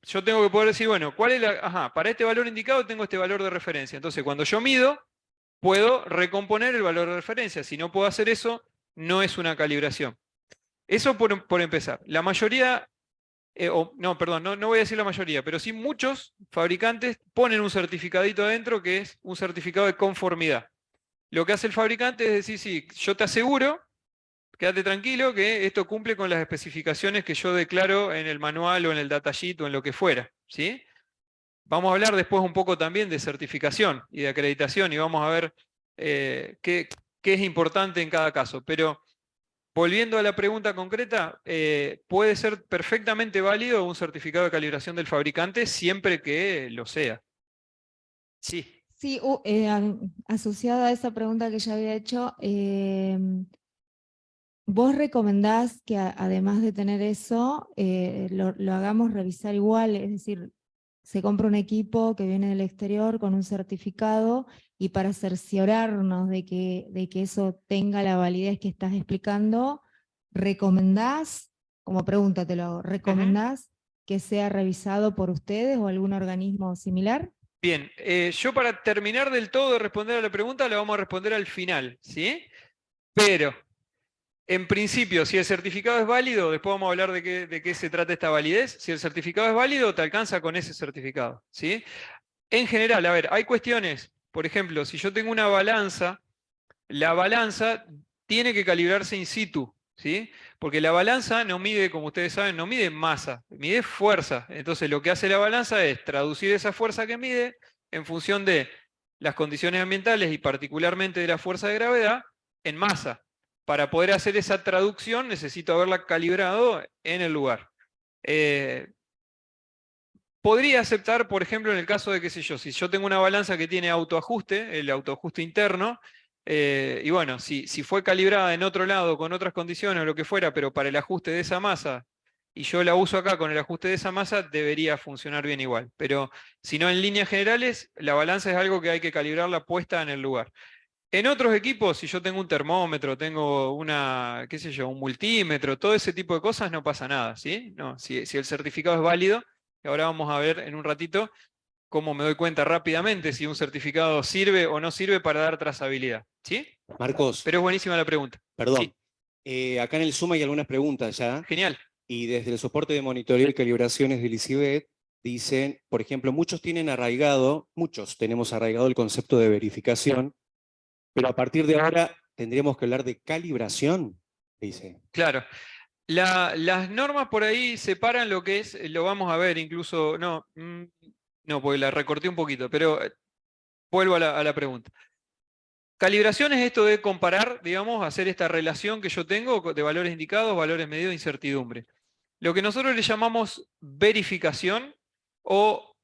Yo tengo que poder decir, bueno, ¿cuál es ajá, para este valor indicado tengo este valor de referencia. Entonces, cuando yo mido, puedo recomponer el valor de referencia. Si no puedo hacer eso, no es una calibración. Eso por empezar. La mayoría, no, perdón, no voy a decir la mayoría, pero sí muchos fabricantes ponen un certificadito adentro que es un certificado de conformidad. Lo que hace el fabricante es decir, sí, yo te aseguro, quédate tranquilo, que esto cumple con las especificaciones que yo declaro en el manual o en el datasheet o en lo que fuera, ¿sí? Vamos a hablar después un poco también de certificación y de acreditación y vamos a ver qué es importante en cada caso. Pero volviendo a la pregunta concreta, puede ser perfectamente válido un certificado de calibración del fabricante siempre que lo sea. Sí. Sí, asociada a esa pregunta que ya había hecho, ¿vos recomendás que además de tener eso, lo hagamos revisar igual? Es decir, se compra un equipo que viene del exterior con un certificado y para cerciorarnos de que eso tenga la validez que estás explicando, ¿recomendás, como pregunta te lo hago, Ujú. ¿recomendás que sea revisado por ustedes o algún organismo similar? Bien, yo para terminar del todo de responder a la pregunta, la vamos a responder al final, ¿sí? Pero, en principio, si el certificado es válido, después vamos a hablar de qué se trata esta validez. Si el certificado es válido, te alcanza con ese certificado, ¿sí? En general, a ver, hay cuestiones, por ejemplo, si yo tengo una balanza, la balanza tiene que calibrarse in situ, ¿sí? Porque la balanza no mide, como ustedes saben, no mide masa, mide fuerza. Entonces lo que hace la balanza es traducir esa fuerza que mide en función de las condiciones ambientales y particularmente de la fuerza de gravedad en masa. Para poder hacer esa traducción necesito haberla calibrado en el lugar. Eh, Podría aceptar, por ejemplo, en el caso de, qué sé yo, si yo tengo una balanza que tiene autoajuste, el autoajuste interno, y bueno, si fue calibrada en otro lado con otras condiciones o lo que fuera, pero para el ajuste de esa masa, y yo la uso acá con el ajuste de esa masa, debería funcionar bien igual. Pero si no, en líneas generales, la balanza es algo que hay que calibrarla puesta en el lugar. En otros equipos, si yo tengo un termómetro, tengo una, qué sé yo, un multímetro, todo ese tipo de cosas, no pasa nada, ¿sí? No, si el certificado es válido, y ahora vamos a ver en un ratito cómo me doy cuenta rápidamente si un certificado sirve o no sirve para dar trazabilidad, ¿sí? Marcos, Pero es buenísima la pregunta. perdón. Sí, Acá en el Zoom hay algunas preguntas ya, genial. y desde el soporte de monitoreo y calibraciones del ICIBET dicen, por ejemplo, muchos tenemos arraigado el concepto de verificación, pero a partir de ahora tendríamos que hablar de calibración, dice. Claro. Las normas por ahí separan lo que es, lo vamos a ver incluso, no, no, porque la recorté un poquito, pero vuelvo a la pregunta. Calibración es esto de comparar, digamos, hacer esta relación que yo tengo de valores indicados, valores medidos, incertidumbre. Lo que nosotros le llamamos verificación o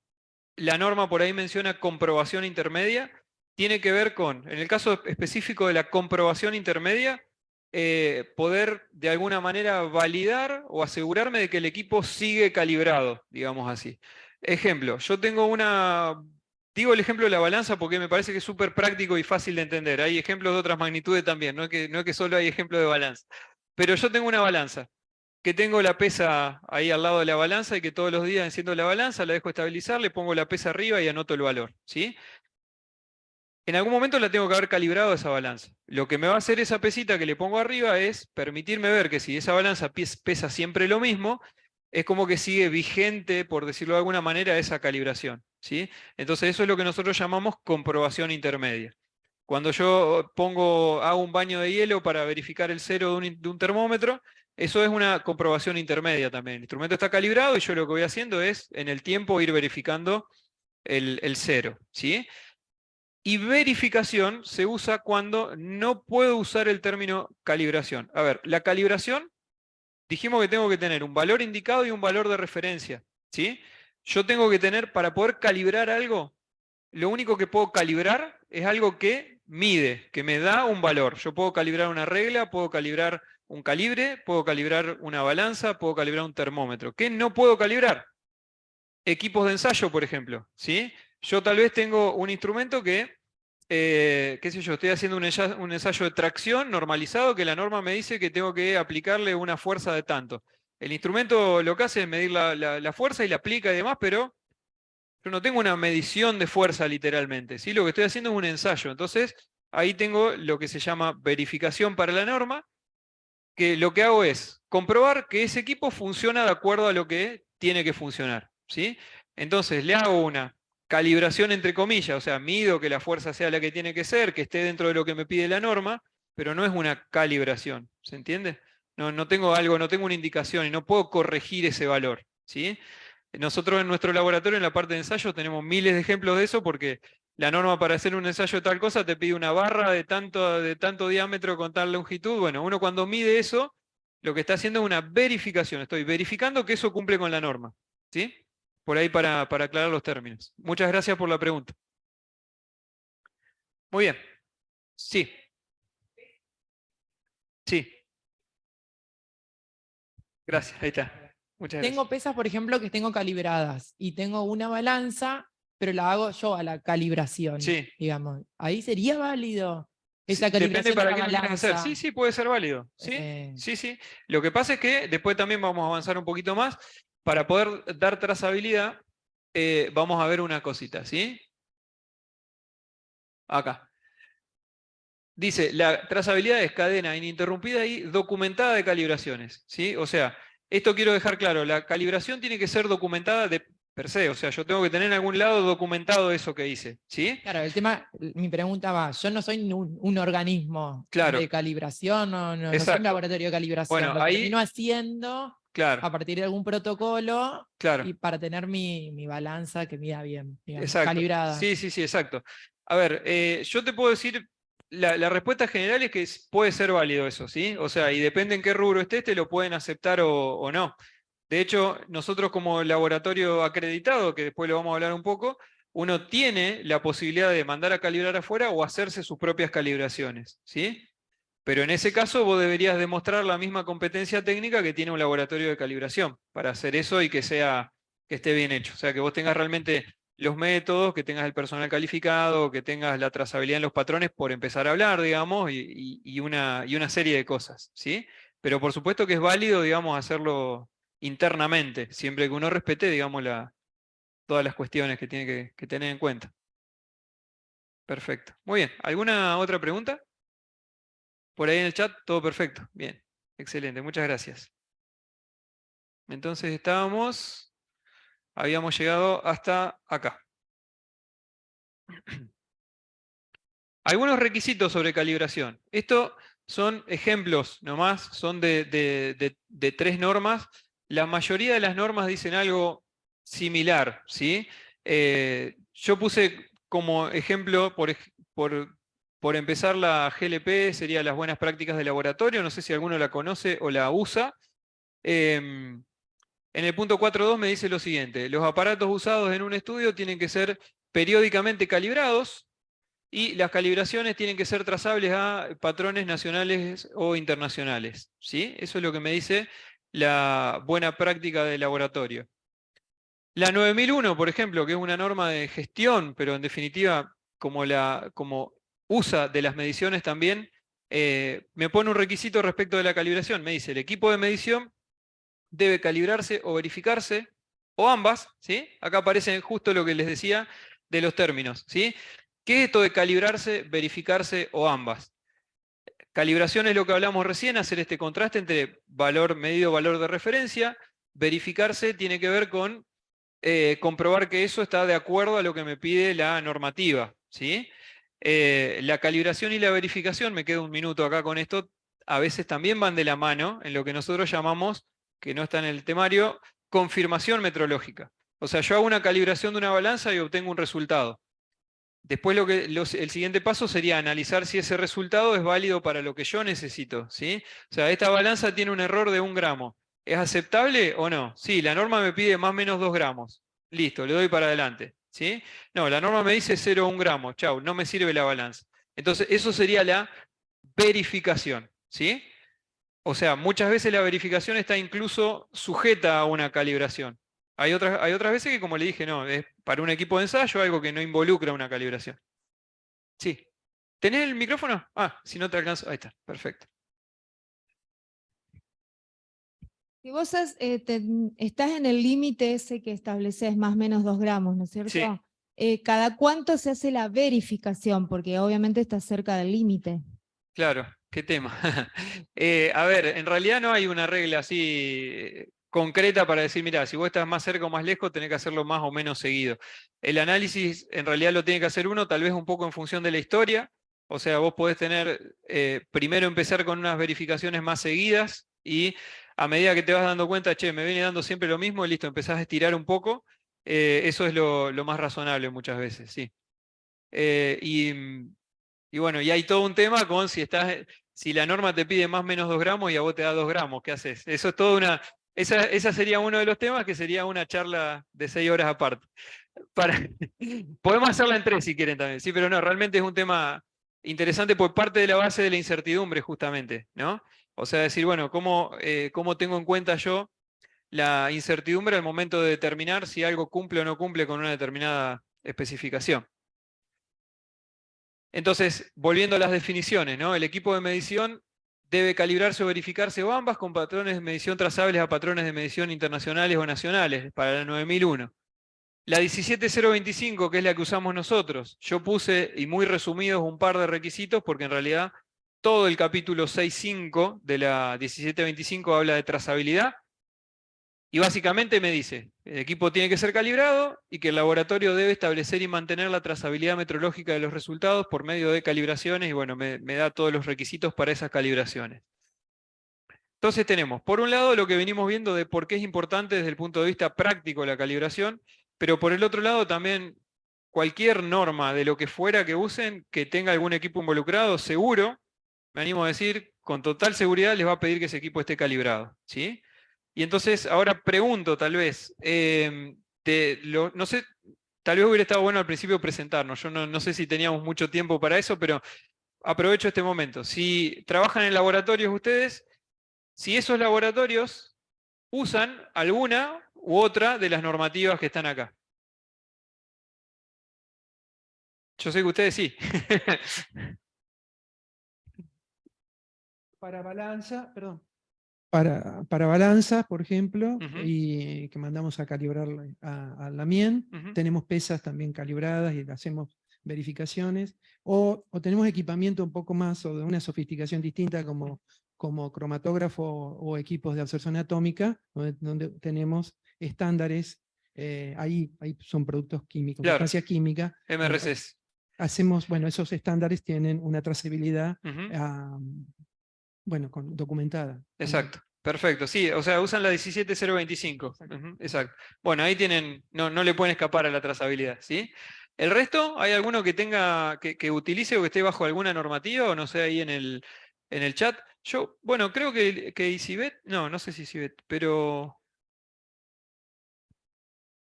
la norma por ahí menciona comprobación intermedia, tiene que ver con, en el caso específico de la comprobación intermedia, poder de alguna manera validar o asegurarme de que el equipo sigue calibrado, digamos así. Ejemplo, yo tengo digo el ejemplo de la balanza porque me parece que es súper práctico y fácil de entender. Hay ejemplos de otras magnitudes también, no es que solo hay ejemplos de balanza. Pero yo tengo una balanza que tengo la pesa ahí al lado de la balanza y que todos los días enciendo la balanza, la dejo estabilizar, le pongo la pesa arriba y anoto el valor, ¿sí? En algún momento la tengo que haber calibrado esa balanza. Lo que me va a hacer esa pesita que le pongo arriba es permitirme ver que si esa balanza pesa siempre lo mismo, es como que sigue vigente, por decirlo de alguna manera, esa calibración, ¿sí? Entonces eso es lo que nosotros llamamos comprobación intermedia. Cuando yo hago un baño de hielo para verificar el cero de un termómetro, eso es una comprobación intermedia también. El instrumento está calibrado y yo lo que voy haciendo es, en el tiempo, ir verificando el 0, ¿sí? Y verificación se usa cuando no puedo usar el término calibración. A ver, la calibración, dijimos que tengo que tener un valor indicado y un valor de referencia, ¿sí? Yo tengo que tener, para poder calibrar algo, lo único que puedo calibrar es algo que mide, que me da un valor. Yo puedo calibrar una regla, puedo calibrar un calibre, puedo calibrar una balanza, puedo calibrar un termómetro. ¿Qué no puedo calibrar? Equipos de ensayo, por ejemplo, ¿sí? Yo tal vez tengo un instrumento que, qué sé yo, estoy haciendo un ensayo de tracción normalizado que la norma me dice que tengo que aplicarle una fuerza de tanto. El instrumento lo que hace es medir la fuerza y la aplica y demás, pero yo no tengo una medición de fuerza literalmente, ¿sí? Lo que estoy haciendo es un ensayo. Entonces, ahí tengo lo que se llama verificación para la norma, que lo que hago es comprobar que ese equipo funciona de acuerdo a lo que tiene que funcionar, ¿sí? Entonces, le hago una calibración entre comillas, o sea, mido que la fuerza sea la que tiene que ser, que esté dentro de lo que me pide la norma, pero no es una calibración, ¿se entiende? No tengo algo, no tengo una indicación y no puedo corregir ese valor, ¿sí? Nosotros en nuestro laboratorio, en la parte de ensayo, tenemos miles de ejemplos de eso porque la norma para hacer un ensayo de tal cosa te pide una barra de tanto diámetro con tal longitud. Bueno, uno cuando mide eso, lo que está haciendo es una verificación. Estoy verificando que eso cumple con la norma. ¿Sí? Por ahí para aclarar los términos. Muchas gracias por la pregunta. Muy bien. Sí. Sí. Gracias. Ahí está. Muchas gracias. Tengo pesas, por ejemplo, que tengo calibradas y tengo una balanza, pero la hago yo a la calibración, Sí. digamos. Ahí sería válido esa Depende calibración para de qué la lo quieras hacer. balanza. Sí, sí, puede ser válido. Sí, sí. Lo que pasa es que después también vamos a avanzar un poquito más. Para poder dar trazabilidad, vamos a ver una cosita, ¿sí? Acá. Dice, la trazabilidad es cadena ininterrumpida y documentada de calibraciones, ¿sí? O sea, esto quiero dejar claro, la calibración tiene que ser documentada de per se, o sea, yo tengo que tener en algún lado documentado eso que hice, ¿sí? Claro, el tema, mi pregunta va, yo no soy un organismo Claro, de calibración, no soy un exacto. laboratorio de calibración, Bueno, lo ahí, termino haciendo claro, a partir de algún protocolo claro. y para tener mi balanza que mida bien, digamos, Exacto. calibrada. Sí, sí, sí, exacto. A ver, yo te puedo decir, la respuesta general es que puede ser válido eso, ¿sí? O sea, y depende en qué rubro estés, te lo pueden aceptar o no. De hecho, nosotros como laboratorio acreditado, que después lo vamos a hablar un poco, uno tiene la posibilidad de mandar a calibrar afuera o hacerse sus propias calibraciones, ¿sí? Pero en ese caso vos deberías demostrar la misma competencia técnica que tiene un laboratorio de calibración para hacer eso y que esté bien hecho. O sea, que vos tengas realmente los métodos, que tengas el personal calificado, que tengas la trazabilidad en los patrones por empezar a hablar, digamos, y una serie de cosas, ¿sí? Pero por supuesto que es válido, digamos, hacerlo internamente, siempre que uno respete, digamos, todas las cuestiones que tiene que tener en cuenta. Perfecto. Muy bien. ¿Alguna otra pregunta? Por ahí en el chat, todo perfecto. Bien, excelente, muchas gracias. Entonces habíamos llegado hasta acá. Algunos requisitos sobre calibración. Estos son ejemplos nomás, son de 3 normas. La mayoría de las normas dicen algo similar, ¿sí? Yo puse como ejemplo, por empezar, la GLP sería las buenas prácticas de laboratorio. No sé si alguno la conoce o la usa. En el punto 4.2 me dice lo siguiente: los aparatos usados en un estudio tienen que ser periódicamente calibrados y las calibraciones tienen que ser trazables a patrones nacionales o internacionales, ¿sí? Eso es lo que me dice la buena práctica de laboratorio. La 9001, por ejemplo, que es una norma de gestión, pero en definitiva, como usa de las mediciones también, me pone un requisito respecto de la calibración. Me dice, el equipo de medición debe calibrarse o verificarse, o ambas, ¿sí? Acá aparece justo lo que les decía de los términos, ¿sí? ¿Qué es esto de calibrarse, verificarse o ambas? Calibración es lo que hablamos recién, hacer este contraste entre valor medido, valor de referencia. Verificarse tiene que ver con comprobar que eso está de acuerdo a lo que me pide la normativa, ¿sí? La calibración y la verificación, me quedo un minuto acá con esto, a veces también van de la mano en lo que nosotros llamamos, que no está en el temario, confirmación metrológica. O sea, yo hago una calibración de una balanza y obtengo un resultado. Después el siguiente paso sería analizar si ese resultado es válido para lo que yo necesito, ¿sí? O sea, esta balanza tiene un error de 1 gramo. ¿Es aceptable o no? Sí, la norma me pide más o menos 2 gramos. Listo, le doy para adelante, ¿sí? No, la norma me dice 0,1 gramo. Chau, no me sirve la balanza. Entonces, eso sería la verificación, ¿sí? O sea, muchas veces la verificación está incluso sujeta a una calibración. Hay otras veces que, como le dije, no, es para un equipo de ensayo algo que no involucra una calibración. Sí. ¿Tenés el micrófono? Ah, si no te alcanzo. Ahí está, perfecto. Si vos estás en el límite ese que estableces, más o menos 2 gramos, ¿no es cierto? Sí. ¿Cada cuánto se hace la verificación? Porque obviamente está cerca del límite. Claro, qué tema. A ver, en realidad no hay una regla así concreta para decir, mira, si vos estás más cerca o más lejos, tenés que hacerlo más o menos seguido. El análisis en realidad lo tiene que hacer uno, tal vez un poco en función de la historia. O sea, vos podés tener, primero empezar con unas verificaciones más seguidas y a medida que te vas dando cuenta, che, me viene dando siempre lo mismo, y listo, empezás a estirar un poco. Eso es lo más razonable muchas veces, sí. Y bueno, y hay todo un tema con si la norma te pide más o menos 2 gramos y a vos te da 2 gramos, ¿qué haces? Eso es esa sería uno de los temas que sería una charla de 6 horas aparte. Podemos hacerla en 3 si quieren también, sí, pero no, realmente es un tema interesante por parte de la base de la incertidumbre justamente, ¿no? O sea, decir, bueno, ¿cómo tengo en cuenta yo la incertidumbre al momento de determinar si algo cumple o no cumple con una determinada especificación? Entonces, volviendo a las definiciones, ¿no? El equipo de medición debe calibrarse o verificarse o ambas con patrones de medición trazables a patrones de medición internacionales o nacionales para la 9001. La 17025, que es la que usamos nosotros, yo puse, y muy resumidos, un par de requisitos, porque en realidad todo el capítulo 6.5 de la 1725 habla de trazabilidad. Y básicamente me dice, el equipo tiene que ser calibrado y que el laboratorio debe establecer y mantener la trazabilidad metrológica de los resultados por medio de calibraciones, y bueno, me da todos los requisitos para esas calibraciones. Entonces tenemos, por un lado, lo que venimos viendo de por qué es importante desde el punto de vista práctico la calibración, pero por el otro lado también cualquier norma de lo que fuera que usen, que tenga algún equipo involucrado, seguro, me animo a decir, con total seguridad les va a pedir que ese equipo esté calibrado, ¿sí? Y entonces ahora pregunto tal vez, no sé, tal vez hubiera estado bueno al principio presentarnos, yo no sé si teníamos mucho tiempo para eso, pero aprovecho este momento. Si trabajan en laboratorios ustedes, si esos laboratorios usan alguna u otra de las normativas que están acá. Yo sé que ustedes sí. Para balanza, perdón. Para balanzas, por ejemplo, Ujú. y que mandamos a calibrar a la MIEN, Ujú. tenemos pesas también calibradas y hacemos verificaciones, o tenemos equipamiento un poco más o de una sofisticación distinta como cromatógrafo o equipos de absorción atómica, donde tenemos estándares, ahí son productos químicos, Claro, sustancia química. MRCs. Hacemos, bueno, esos estándares tienen una trazabilidad Ujú. bueno, documentada. Exacto, perfecto. Sí, o sea, usan la 17025. Ujú, exacto. Bueno, ahí tienen, no le pueden escapar a la trazabilidad, ¿sí? ¿El resto? ¿Hay alguno que tenga, que utilice o que esté bajo alguna normativa o no sé ahí en el chat? Yo, bueno, creo que ICIBET, no sé si ICIBET, pero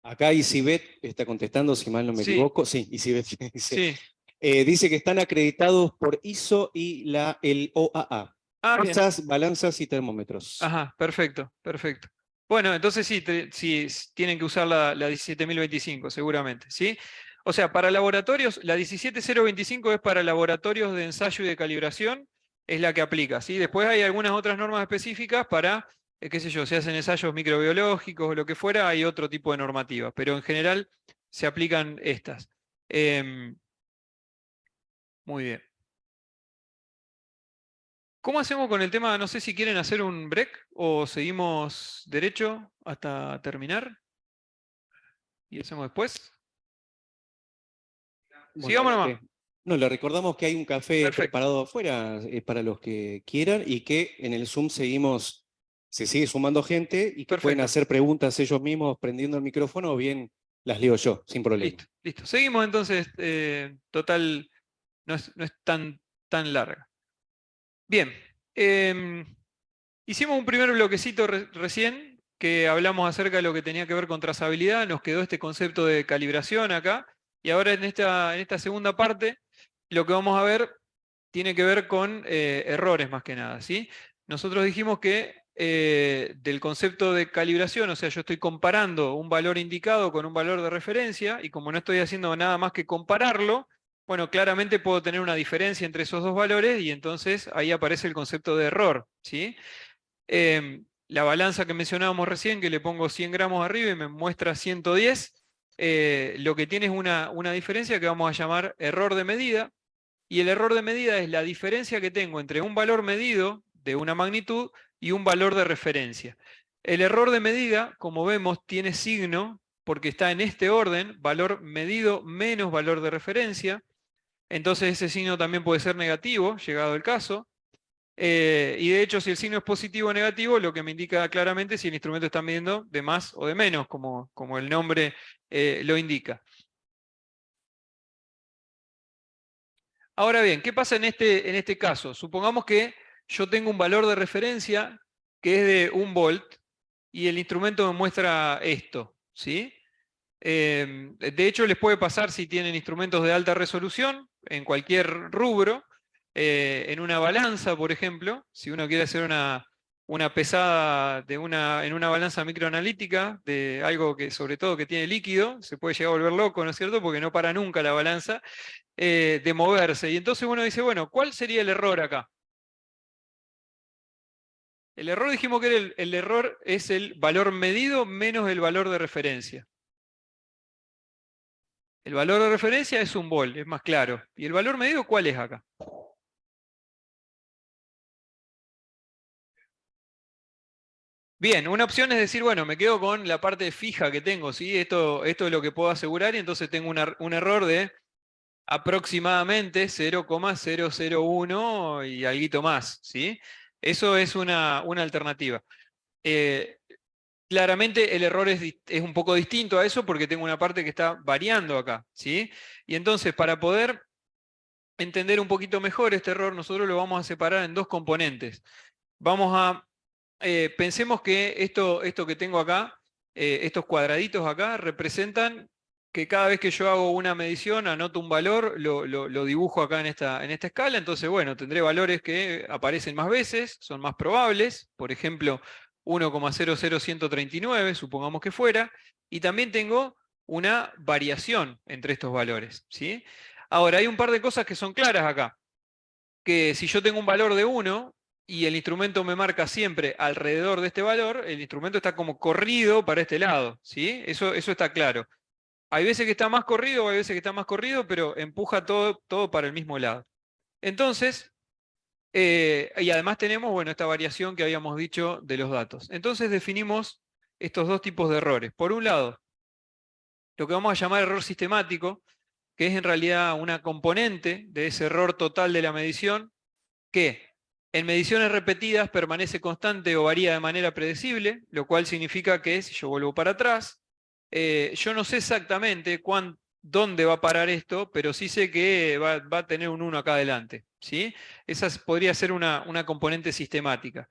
Acá Isibet está contestando, si mal no me sí, equivoco. Sí, Isibet dice. sí. Dice que están acreditados por ISO y el OAA. Ah, bien. Pesas, balanzas y termómetros. Ajá, perfecto, perfecto. Bueno, entonces sí, sí, tienen que usar la 17025, seguramente, ¿sí? O sea, para laboratorios, la 17025 es para laboratorios de ensayo y de calibración, es la que aplica, ¿sí? Después hay algunas otras normas específicas para, qué sé yo, si hacen ensayos microbiológicos o lo que fuera, hay otro tipo de normativa, pero en general se aplican estas. Muy bien. ¿Cómo hacemos con el tema? No sé si quieren hacer un break o seguimos derecho hasta terminar y hacemos después. Bueno, Sigamos nomás. no, le recordamos que hay un café Perfecto. preparado afuera para los que quieran y que en el Zoom seguimos se sigue sumando gente y que pueden Perfecto. hacer preguntas ellos mismos prendiendo el micrófono o bien las leo yo, sin problema. Listo, listo. Seguimos entonces, total, no es tan larga. Bien, hicimos un primer bloquecito recién, que hablamos acerca de lo que tenía que ver con trazabilidad, nos quedó este concepto de calibración acá, y ahora en esta segunda parte, lo que vamos a ver tiene que ver con errores más que nada, ¿sí? Nosotros dijimos que del concepto de calibración, o sea, yo estoy comparando un valor indicado con un valor de referencia, y como no estoy haciendo nada más que compararlo, bueno, claramente puedo tener una diferencia entre esos dos valores, y entonces ahí aparece el concepto de error, ¿sí? La balanza que mencionábamos recién, que le pongo 100 gramos arriba y me muestra 110, lo que tiene es una diferencia que vamos a llamar error de medida, y el error de medida es la diferencia que tengo entre un valor medido de una magnitud y un valor de referencia. El error de medida, como vemos, tiene signo porque está en este orden, valor medido menos valor de referencia. Entonces ese signo también puede ser negativo, llegado el caso. Y de hecho, si el signo es positivo o negativo, lo que me indica claramente si el instrumento está midiendo de más o de menos, como el nombre lo indica. Ahora bien, ¿qué pasa en este caso? Supongamos que yo tengo un valor de referencia que es de 1 volt y el instrumento me muestra esto, ¿sí? De hecho, les puede pasar si tienen instrumentos de alta resolución, en cualquier rubro, en una balanza, por ejemplo, si uno quiere hacer una pesada en una balanza microanalítica, de algo que sobre todo que tiene líquido, se puede llegar a volver loco, ¿no es cierto? Porque no para nunca la balanza de moverse. Y entonces uno dice, bueno, ¿cuál sería el error acá? El error dijimos que era el error es el valor medido menos el valor de referencia. El valor de referencia es 1 volt, es más claro. ¿Y el valor medido cuál es acá? Bien, una opción es decir, bueno, me quedo con la parte fija que tengo, ¿sí? Esto es lo que puedo asegurar y entonces tengo un error de aproximadamente 0,001 y algo más, ¿sí? Eso es una alternativa. Claramente el error es un poco distinto a eso porque tengo una parte que está variando acá, ¿sí? Y entonces para poder entender un poquito mejor este error, nosotros lo vamos a separar en dos componentes. Pensemos que esto que tengo acá, estos cuadraditos acá, representan que cada vez que yo hago una medición, anoto un valor, lo dibujo acá en esta escala, entonces bueno, tendré valores que aparecen más veces, son más probables, por ejemplo, 1,00139, supongamos que fuera, y también tengo una variación entre estos valores, ¿sí? Ahora, hay un par de cosas que son claras acá, que si yo tengo un valor de 1 y el instrumento me marca siempre alrededor de este valor, el instrumento está como corrido para este lado, ¿sí? Eso está claro. Hay veces que está más corrido, hay veces que está más corrido, pero empuja todo para el mismo lado. Entonces, y además tenemos, bueno, esta variación que habíamos dicho de los datos. Entonces definimos estos dos tipos de errores. Por un lado, lo que vamos a llamar error sistemático, que es en realidad una componente de ese error total de la medición, que en mediciones repetidas permanece constante o varía de manera predecible, lo cual significa que si yo vuelvo para atrás, yo no sé exactamente dónde va a parar esto, pero sí sé que va a tener un 1 acá adelante, ¿sí? Esa podría ser una componente sistemática.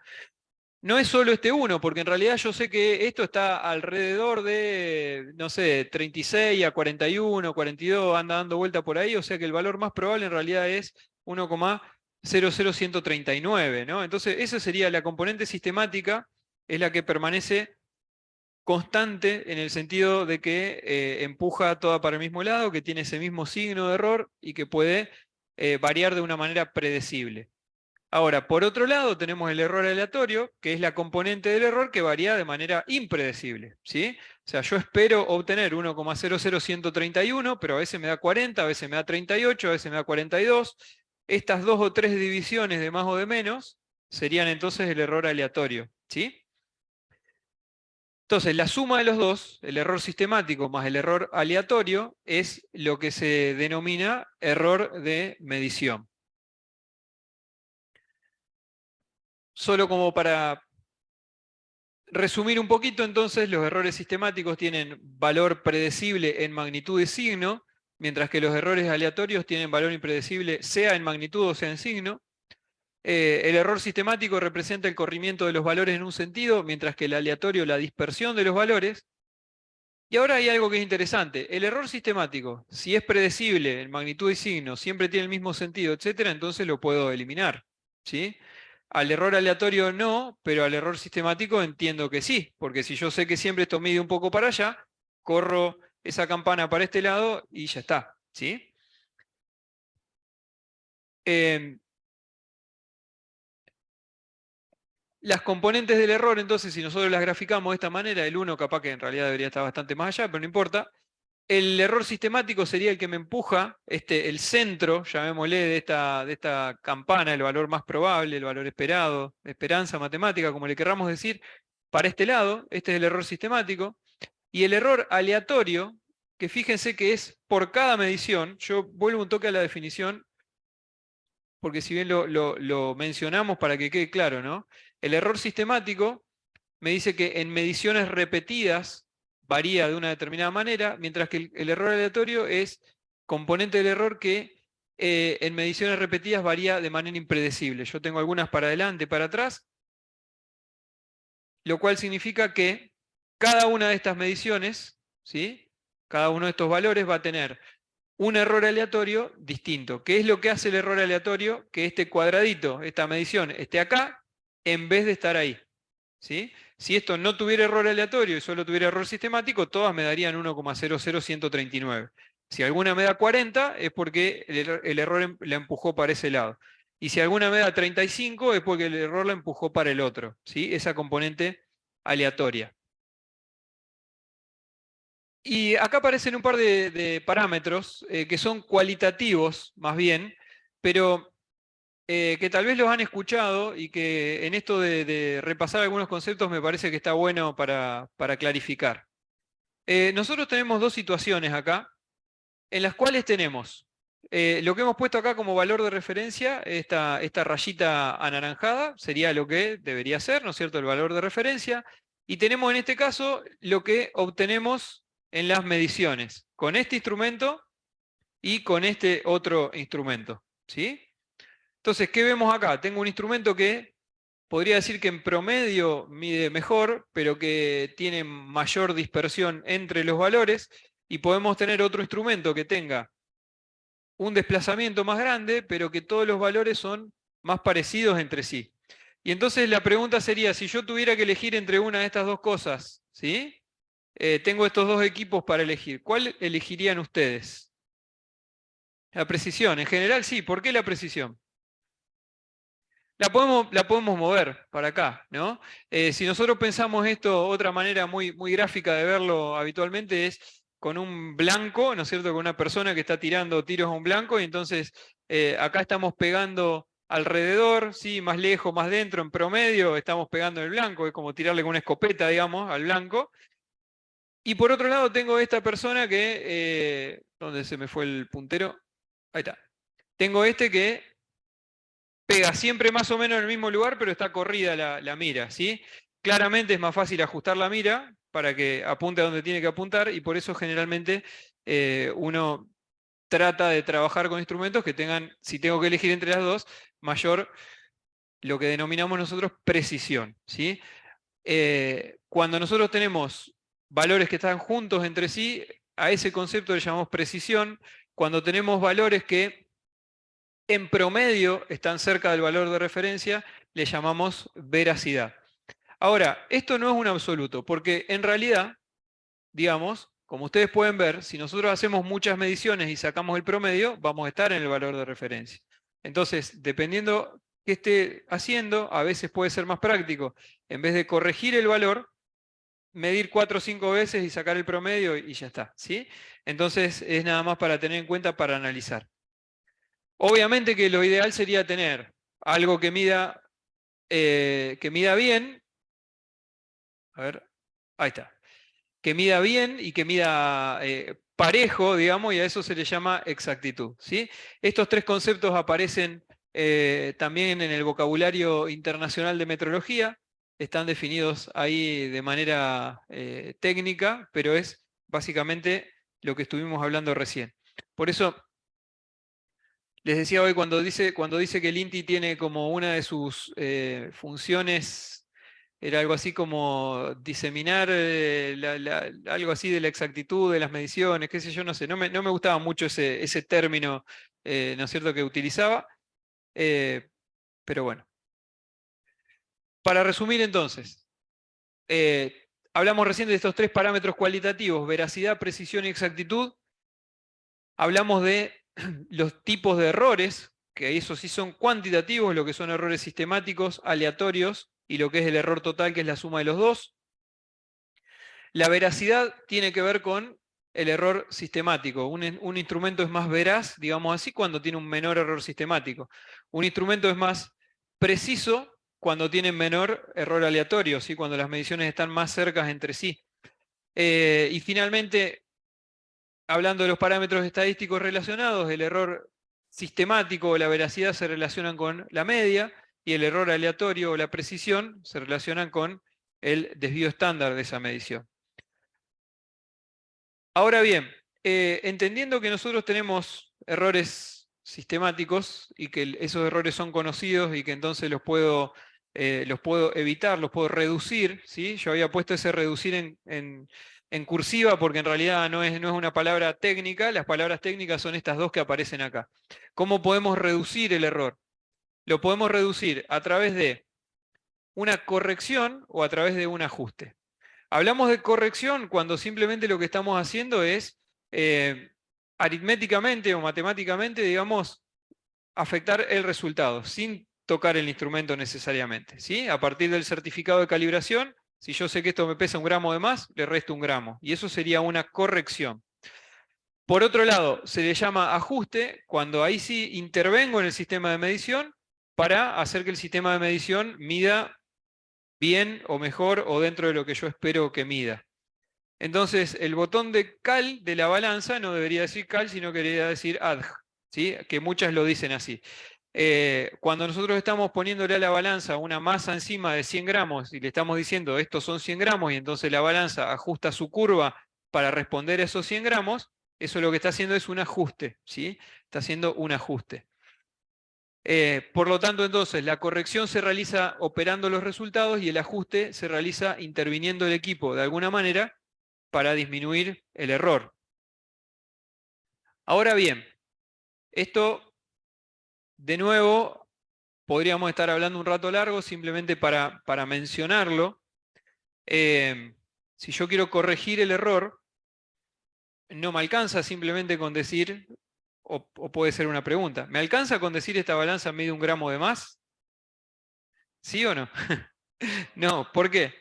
No es solo este 1, porque en realidad yo sé que esto está alrededor de, no sé, 36 a 41, 42, anda dando vuelta por ahí, o sea que el valor más probable en realidad es 1,00139, ¿no? Entonces, esa sería la componente sistemática, es la que permanece constante en el sentido de que empuja toda para el mismo lado, que tiene ese mismo signo de error y que puede variar de una manera predecible. Ahora, por otro lado, tenemos el error aleatorio, que es la componente del error que varía de manera impredecible, ¿sí? O sea, yo espero obtener 1,00131, pero a veces me da 40, a veces me da 38, a veces me da 42. Estas 2 o 3 divisiones de más o de menos serían entonces el error aleatorio, ¿sí? Entonces, la suma de los dos, el error sistemático más el error aleatorio, es lo que se denomina error de medición. Solo como para resumir un poquito, entonces, los errores sistemáticos tienen valor predecible en magnitud y signo, mientras que los errores aleatorios tienen valor impredecible sea en magnitud o sea en signo. El error sistemático representa el corrimiento de los valores en un sentido, mientras que el aleatorio la dispersión de los valores. Y ahora hay algo que es interesante. El error sistemático, si es predecible en magnitud y signo, siempre tiene el mismo sentido, etcétera, entonces lo puedo eliminar, ¿sí? Al error aleatorio no, pero al error sistemático entiendo que sí, porque si yo sé que siempre esto mide un poco para allá, corro esa campana para este lado y ya está, ¿sí? Las componentes del error, entonces, si nosotros las graficamos de esta manera, el 1 capaz que en realidad debería estar bastante más allá, pero no importa. El error sistemático sería el que me empuja, el centro, llamémosle, de esta campana, el valor más probable, el valor esperado, esperanza matemática, como le querramos decir, para este lado. Este es el error sistemático. Y el error aleatorio, que fíjense que es por cada medición. Yo vuelvo un toque a la definición, porque si bien lo mencionamos para que quede claro, ¿no? El error sistemático me dice que en mediciones repetidas varía de una determinada manera, mientras que el error aleatorio es componente del error que en mediciones repetidas varía de manera impredecible. Yo tengo algunas para adelante, para atrás, lo cual significa que cada una de estas mediciones, ¿sí? Cada uno de estos valores va a tener un error aleatorio distinto. ¿Qué es lo que hace el error aleatorio? Que este cuadradito, esta medición, esté acá en vez de estar ahí, ¿sí? Si esto no tuviera error aleatorio y solo tuviera error sistemático, todas me darían 1,00139. Si alguna me da 40 es porque el error la empujó para ese lado. Y si alguna me da 35 es porque el error la empujó para el otro, ¿sí? Esa componente aleatoria. Y acá aparecen un par de parámetros que son cualitativos, más bien, pero que tal vez los han escuchado y que en esto de repasar algunos conceptos me parece que está bueno para clarificar. Nosotros tenemos dos situaciones acá, en las cuales tenemos lo que hemos puesto acá como valor de referencia, esta rayita anaranjada, sería lo que debería ser, ¿no es cierto?, el valor de referencia, y tenemos en este caso lo que obtenemos en las mediciones, con este instrumento y con este otro instrumento, ¿sí? Entonces, ¿qué vemos acá? Tengo un instrumento que podría decir que en promedio mide mejor, pero que tiene mayor dispersión entre los valores, y podemos tener otro instrumento que tenga un desplazamiento más grande, pero que todos los valores son más parecidos entre sí. Y entonces la pregunta sería, si yo tuviera que elegir entre una de estas dos cosas, ¿sí? Tengo estos dos equipos para elegir, ¿cuál elegirían ustedes? La precisión, en general sí, ¿por qué la precisión? La podemos mover para acá, ¿no? Si nosotros pensamos esto, otra manera muy, muy gráfica de verlo habitualmente es con un blanco, ¿no es cierto? Con una persona que está tirando tiros a un blanco, y entonces acá estamos pegando alrededor, ¿sí? Más lejos, más dentro, en promedio, estamos pegando en el blanco, es como tirarle con una escopeta, digamos, al blanco. Y por otro lado tengo esta persona que, ¿dónde se me fue el puntero? Ahí está. Tengo este que pega siempre más o menos en el mismo lugar, pero está corrida la mira, ¿sí? Claramente es más fácil ajustar la mira para que apunte a donde tiene que apuntar, y por eso generalmente uno trata de trabajar con instrumentos que tengan, si tengo que elegir entre las dos, mayor, lo que denominamos nosotros precisión, ¿sí? Cuando nosotros tenemos valores que están juntos entre sí, a ese concepto le llamamos precisión. Cuando tenemos valores que en promedio están cerca del valor de referencia, le llamamos veracidad. Ahora, esto no es un absoluto, porque en realidad, digamos, como ustedes pueden ver, si nosotros hacemos muchas mediciones y sacamos el promedio, vamos a estar en el valor de referencia. Entonces, dependiendo qué esté haciendo, a veces puede ser más práctico, en vez de corregir el valor, medir 4 o 5 veces y sacar el promedio y ya está, ¿sí? Entonces, es nada más para tener en cuenta para analizar. Obviamente que lo ideal sería tener algo que mida bien. A ver, ahí está. Que mida bien y que mida parejo, digamos, y a eso se le llama exactitud, ¿sí? Estos tres conceptos aparecen también en el vocabulario internacional de metrología. están definidos ahí de manera técnica, pero es básicamente lo que estuvimos hablando recién. Por eso, les decía hoy cuando dice que el INTI tiene como una de sus funciones, era algo así como diseminar algo así de la exactitud de las mediciones, qué sé yo, no sé, no me gustaba mucho ese término, ¿no es cierto?, que utilizaba, pero bueno. Para resumir entonces, hablamos recién de estos 3 parámetros cualitativos, veracidad, precisión y exactitud. Hablamos de los tipos de errores, que esos sí son cuantitativos, lo que son errores sistemáticos, aleatorios, y lo que es el error total, que es la suma de los dos. La veracidad tiene que ver con el error sistemático. Un instrumento es más veraz, digamos así, cuando tiene un menor error sistemático. Un instrumento es más preciso cuando tiene menor error aleatorio, ¿sí?, cuando las mediciones están más cercas entre sí. Y finalmente, hablando de los parámetros estadísticos relacionados, el error sistemático o la veracidad se relacionan con la media, y el error aleatorio o la precisión se relacionan con el desvío estándar de esa medición. Ahora bien, entendiendo que nosotros tenemos errores sistemáticos y que esos errores son conocidos y que entonces los puedo evitar, los puedo reducir, ¿sí? Yo había puesto ese reducir en cursiva porque en realidad no es una palabra técnica, las palabras técnicas son estas dos que aparecen acá. ¿Cómo podemos reducir el error? Lo podemos reducir a través de una corrección o a través de un ajuste. Hablamos de corrección cuando simplemente lo que estamos haciendo es aritméticamente o matemáticamente, digamos, afectar el resultado, sin tocar el instrumento necesariamente, ¿sí? A partir del certificado de calibración, si yo sé que esto me pesa 1 gramo de más, le resto 1 gramo, y eso sería una corrección. Por otro lado, se le llama ajuste cuando ahí sí intervengo en el sistema de medición para hacer que el sistema de medición mida bien o mejor o dentro de lo que yo espero que mida. Entonces, el botón de cal de la balanza no debería decir cal, sino que debería decir adj, ¿sí?, que muchas lo dicen así. Cuando nosotros estamos poniéndole a la balanza una masa encima de 100 gramos y le estamos diciendo estos son 100 gramos y entonces la balanza ajusta su curva para responder a esos 100 gramos, eso lo que está haciendo es un ajuste, ¿sí? Está haciendo un ajuste. Por lo tanto, entonces, la corrección se realiza operando los resultados y el ajuste se realiza interviniendo el equipo de alguna manera para disminuir el error. Ahora bien, esto, de nuevo, podríamos estar hablando un rato largo simplemente para mencionarlo. Si yo quiero corregir el error, no me alcanza simplemente con decir, o puede ser una pregunta, ¿me alcanza con decir esta balanza mide 1 gramo de más? ¿Sí o no? No, ¿por qué?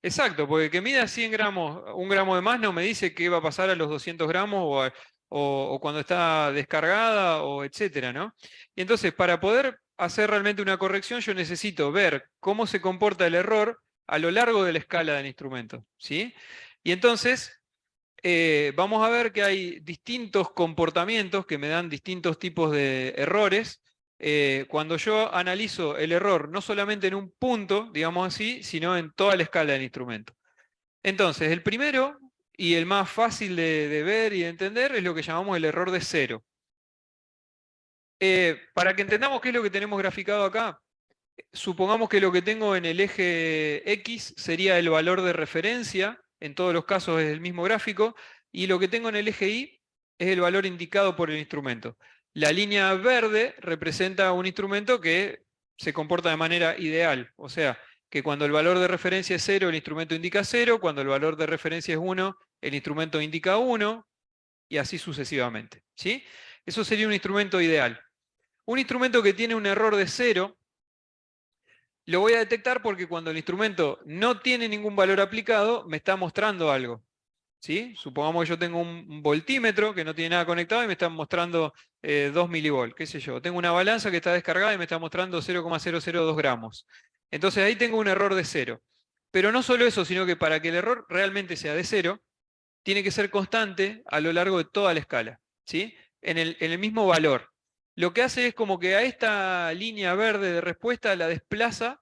Exacto, porque que mida 100 gramos, 1 gramo de más no me dice qué va a pasar a los 200 gramos o cuando está descargada o etcétera, ¿no? Y entonces, para poder hacer realmente una corrección, yo necesito ver cómo se comporta el error a lo largo de la escala del instrumento, ¿sí? Y entonces, vamos a ver que hay distintos comportamientos que me dan distintos tipos de errores. Cuando yo analizo el error no solamente en un punto, digamos así, sino en toda la escala del instrumento. Entonces, el primero y el más fácil de ver y de entender es lo que llamamos el error de cero. Para que entendamos qué es lo que tenemos graficado acá, supongamos que lo que tengo en el eje X sería el valor de referencia, en todos los casos es el mismo gráfico, y lo que tengo en el eje Y es el valor indicado por el instrumento. La línea verde representa un instrumento que se comporta de manera ideal, o sea, que cuando el valor de referencia es 0, el instrumento indica 0, cuando el valor de referencia es 1, el instrumento indica 1, y así sucesivamente, ¿sí? Eso sería un instrumento ideal. Un instrumento que tiene un error de 0, lo voy a detectar porque cuando el instrumento no tiene ningún valor aplicado, me está mostrando algo, ¿sí? Supongamos que yo tengo un voltímetro que no tiene nada conectado y me está mostrando 2 milivolts, qué sé yo. Tengo una balanza que está descargada y me está mostrando 0,002 gramos. Entonces ahí tengo un error de 0. Pero no solo eso, sino que para que el error realmente sea de 0, tiene que ser constante a lo largo de toda la escala, ¿sí? En el mismo valor. lo que hace es como que a esta línea verde de respuesta la desplaza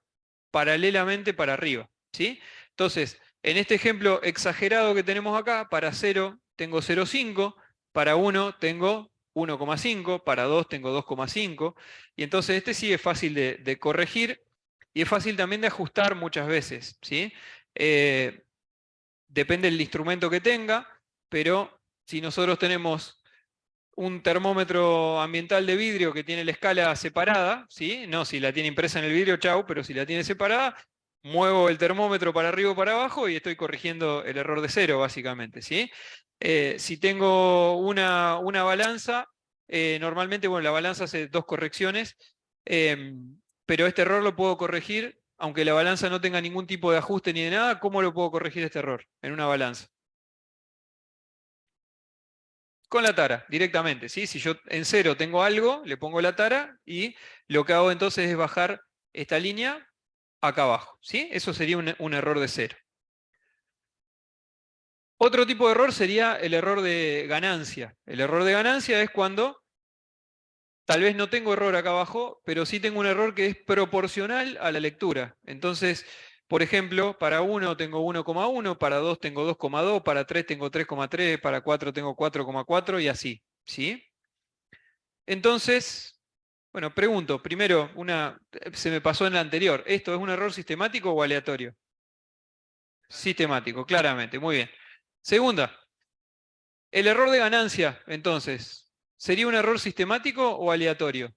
paralelamente para arriba, ¿sí? Entonces, en este ejemplo exagerado que tenemos acá, para 0 tengo 0,5, para 1 tengo 1,5, para 2 tengo 2,5, y entonces este sí es fácil de corregir, y es fácil también de ajustar muchas veces, ¿sí? Depende del instrumento que tenga, pero si nosotros tenemos un termómetro ambiental de vidrio que tiene la escala separada, ¿sí? No, si la tiene impresa en el vidrio, chau, pero si la tiene separada, muevo el termómetro para arriba o para abajo y estoy corrigiendo el error de 0, básicamente, ¿sí? Si tengo una balanza, normalmente, bueno, la balanza hace 2 correcciones, pero este error lo puedo corregir, aunque la balanza no tenga ningún tipo de ajuste ni de nada. ¿Cómo lo puedo corregir este error en una balanza? Con la tara, directamente, ¿sí? Si yo en 0 tengo algo, le pongo la tara y lo que hago entonces es bajar esta línea acá abajo, ¿sí? Eso sería un error de 0. Otro tipo de error sería el error de ganancia. El error de ganancia es cuando tal vez no tengo error acá abajo, pero sí tengo un error que es proporcional a la lectura. Entonces, por ejemplo, para 1 tengo 1,1, para 2 tengo 2,2, para 3 tengo 3,3, para 4 tengo 4,4 y así, ¿sí? Entonces, bueno, pregunto, primero, se me pasó en la anterior, ¿esto es un error sistemático o aleatorio? Sistemático, claramente, muy bien. Segunda, el error de ganancia, entonces, ¿sería un error sistemático o aleatorio?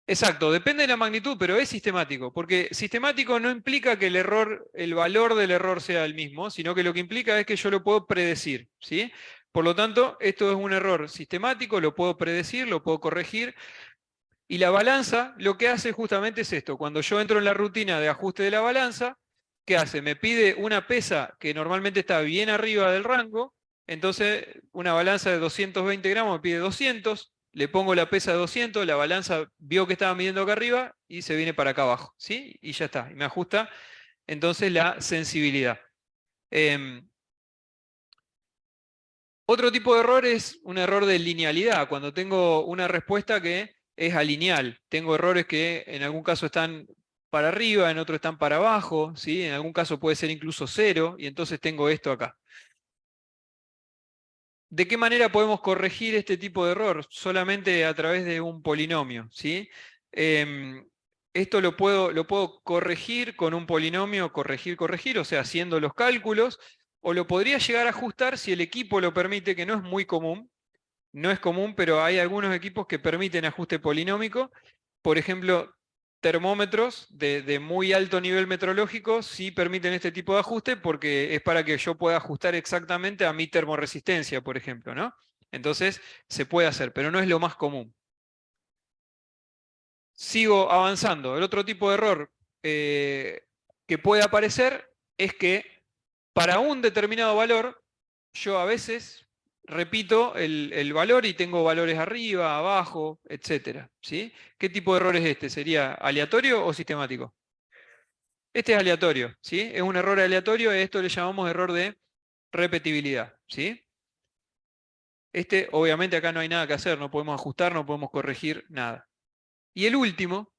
Exacto, depende de la magnitud, pero es sistemático, porque sistemático no implica que el valor del error sea el mismo, sino que lo que implica es que yo lo puedo predecir, ¿sí? Por lo tanto, esto es un error sistemático, lo puedo predecir, lo puedo corregir, y la balanza lo que hace justamente es esto. Cuando yo entro en la rutina de ajuste de la balanza, ¿qué hace? Me pide una pesa que normalmente está bien arriba del rango, entonces una balanza de 220 gramos me pide 200, le pongo la pesa de 200, la balanza vio que estaba midiendo acá arriba y se viene para acá abajo, ¿sí? Y ya está, y me ajusta entonces la sensibilidad. Otro tipo de error es un error de linealidad, cuando tengo una respuesta que es alineal. Tengo errores que en algún caso están para arriba, en otro están para abajo, ¿sí? En algún caso puede ser incluso 0, y entonces tengo esto acá. ¿De qué manera podemos corregir este tipo de error? Solamente a través de un polinomio, ¿sí? Esto lo puedo corregir con un polinomio, corregir, o sea, haciendo los cálculos, o lo podría llegar a ajustar si el equipo lo permite, que no es muy común. No es común, pero hay algunos equipos que permiten ajuste polinómico. Por ejemplo, termómetros de muy alto nivel metrológico sí permiten este tipo de ajuste porque es para que yo pueda ajustar exactamente a mi termoresistencia, por ejemplo, ¿no? Entonces, se puede hacer, pero no es lo más común. Sigo avanzando. El otro tipo de error que puede aparecer es que para un determinado valor, yo a veces repito el valor y tengo valores arriba, abajo, etc. ¿Sí? ¿Qué tipo de error es este? ¿Sería aleatorio o sistemático? Este es aleatorio, ¿sí? Es un error aleatorio, a esto le llamamos error de repetibilidad, ¿sí? Este, obviamente acá no hay nada que hacer, no podemos ajustar, no podemos corregir nada. Y el último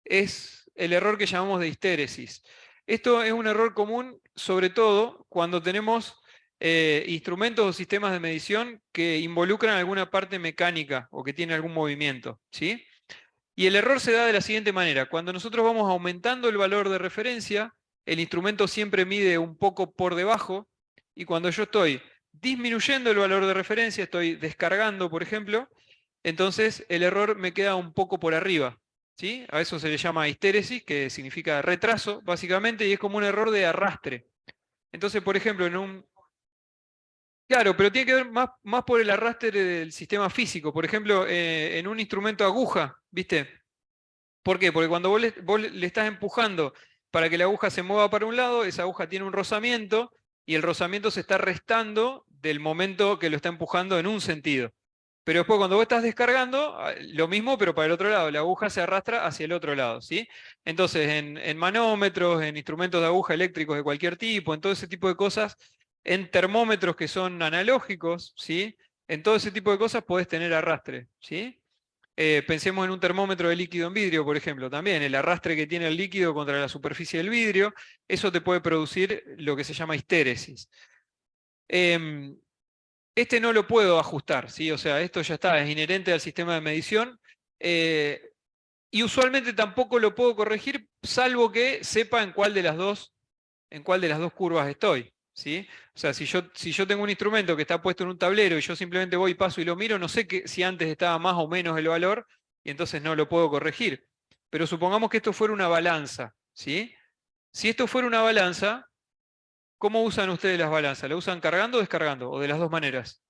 es el error que llamamos de histéresis. Esto es un error común, sobre todo cuando tenemos instrumentos o sistemas de medición que involucran alguna parte mecánica o que tienen algún movimiento, ¿sí? Y el error se da de la siguiente manera. Cuando nosotros vamos aumentando el valor de referencia, el instrumento siempre mide un poco por debajo, y cuando yo estoy disminuyendo el valor de referencia, estoy descargando, por ejemplo, entonces el error me queda un poco por arriba, ¿sí? A eso se le llama histéresis, que significa retraso, básicamente, y es como un error de arrastre. Entonces, por ejemplo, Claro, pero tiene que ver más por el arrastre del sistema físico. Por ejemplo, en un instrumento aguja, ¿viste? ¿Por qué? Porque cuando vos le estás empujando para que la aguja se mueva para un lado, esa aguja tiene un rozamiento y el rozamiento se está restando del momento que lo está empujando en un sentido. Pero después cuando vos estás descargando, lo mismo, pero para el otro lado, la aguja se arrastra hacia el otro lado, ¿sí? Entonces, en manómetros, en instrumentos de aguja eléctricos de cualquier tipo, en todo ese tipo de cosas, en termómetros que son analógicos, ¿sí? En todo ese tipo de cosas podés tener arrastre, ¿sí? Pensemos en un termómetro de líquido en vidrio, por ejemplo, también el arrastre que tiene el líquido contra la superficie del vidrio, eso te puede producir lo que se llama histéresis. Este no lo puedo ajustar, ¿sí? O sea, esto ya está, es inherente al sistema de medición, y usualmente tampoco lo puedo corregir, salvo que sepa en cuál de las dos curvas estoy, ¿sí? O sea, si yo tengo un instrumento que está puesto en un tablero y yo simplemente voy, paso y lo miro, no sé si antes estaba más o menos el valor, y entonces no lo puedo corregir. Pero supongamos que esto fuera una balanza, ¿sí? Si esto fuera una balanza, ¿cómo usan ustedes las balanzas? ¿La usan cargando o descargando? ¿O de las dos maneras?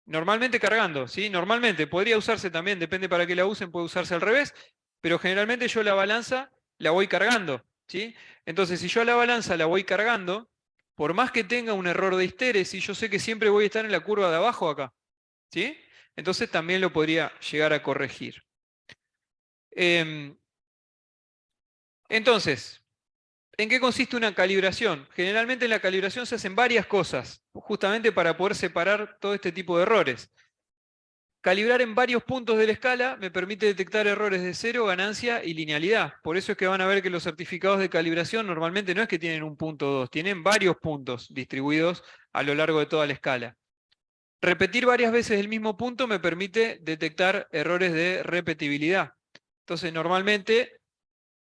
Normalmente cargando, ¿sí? Normalmente, podría usarse también, depende para qué la usen, puede usarse al revés, pero generalmente yo la balanza la voy cargando, ¿sí? Entonces, si yo a la balanza la voy cargando, por más que tenga un error de histéresis, yo sé que siempre voy a estar en la curva de abajo acá, ¿sí? Entonces también lo podría llegar a corregir. Entonces, ¿en qué consiste una calibración? Generalmente en la calibración se hacen varias cosas, justamente para poder separar todo este tipo de errores. Calibrar en varios puntos de la escala me permite detectar errores de cero, ganancia y linealidad. Por eso es que van a ver que los certificados de calibración normalmente no es que tienen un punto o dos, tienen varios puntos distribuidos a lo largo de toda la escala. Repetir varias veces el mismo punto me permite detectar errores de repetibilidad. Entonces, normalmente,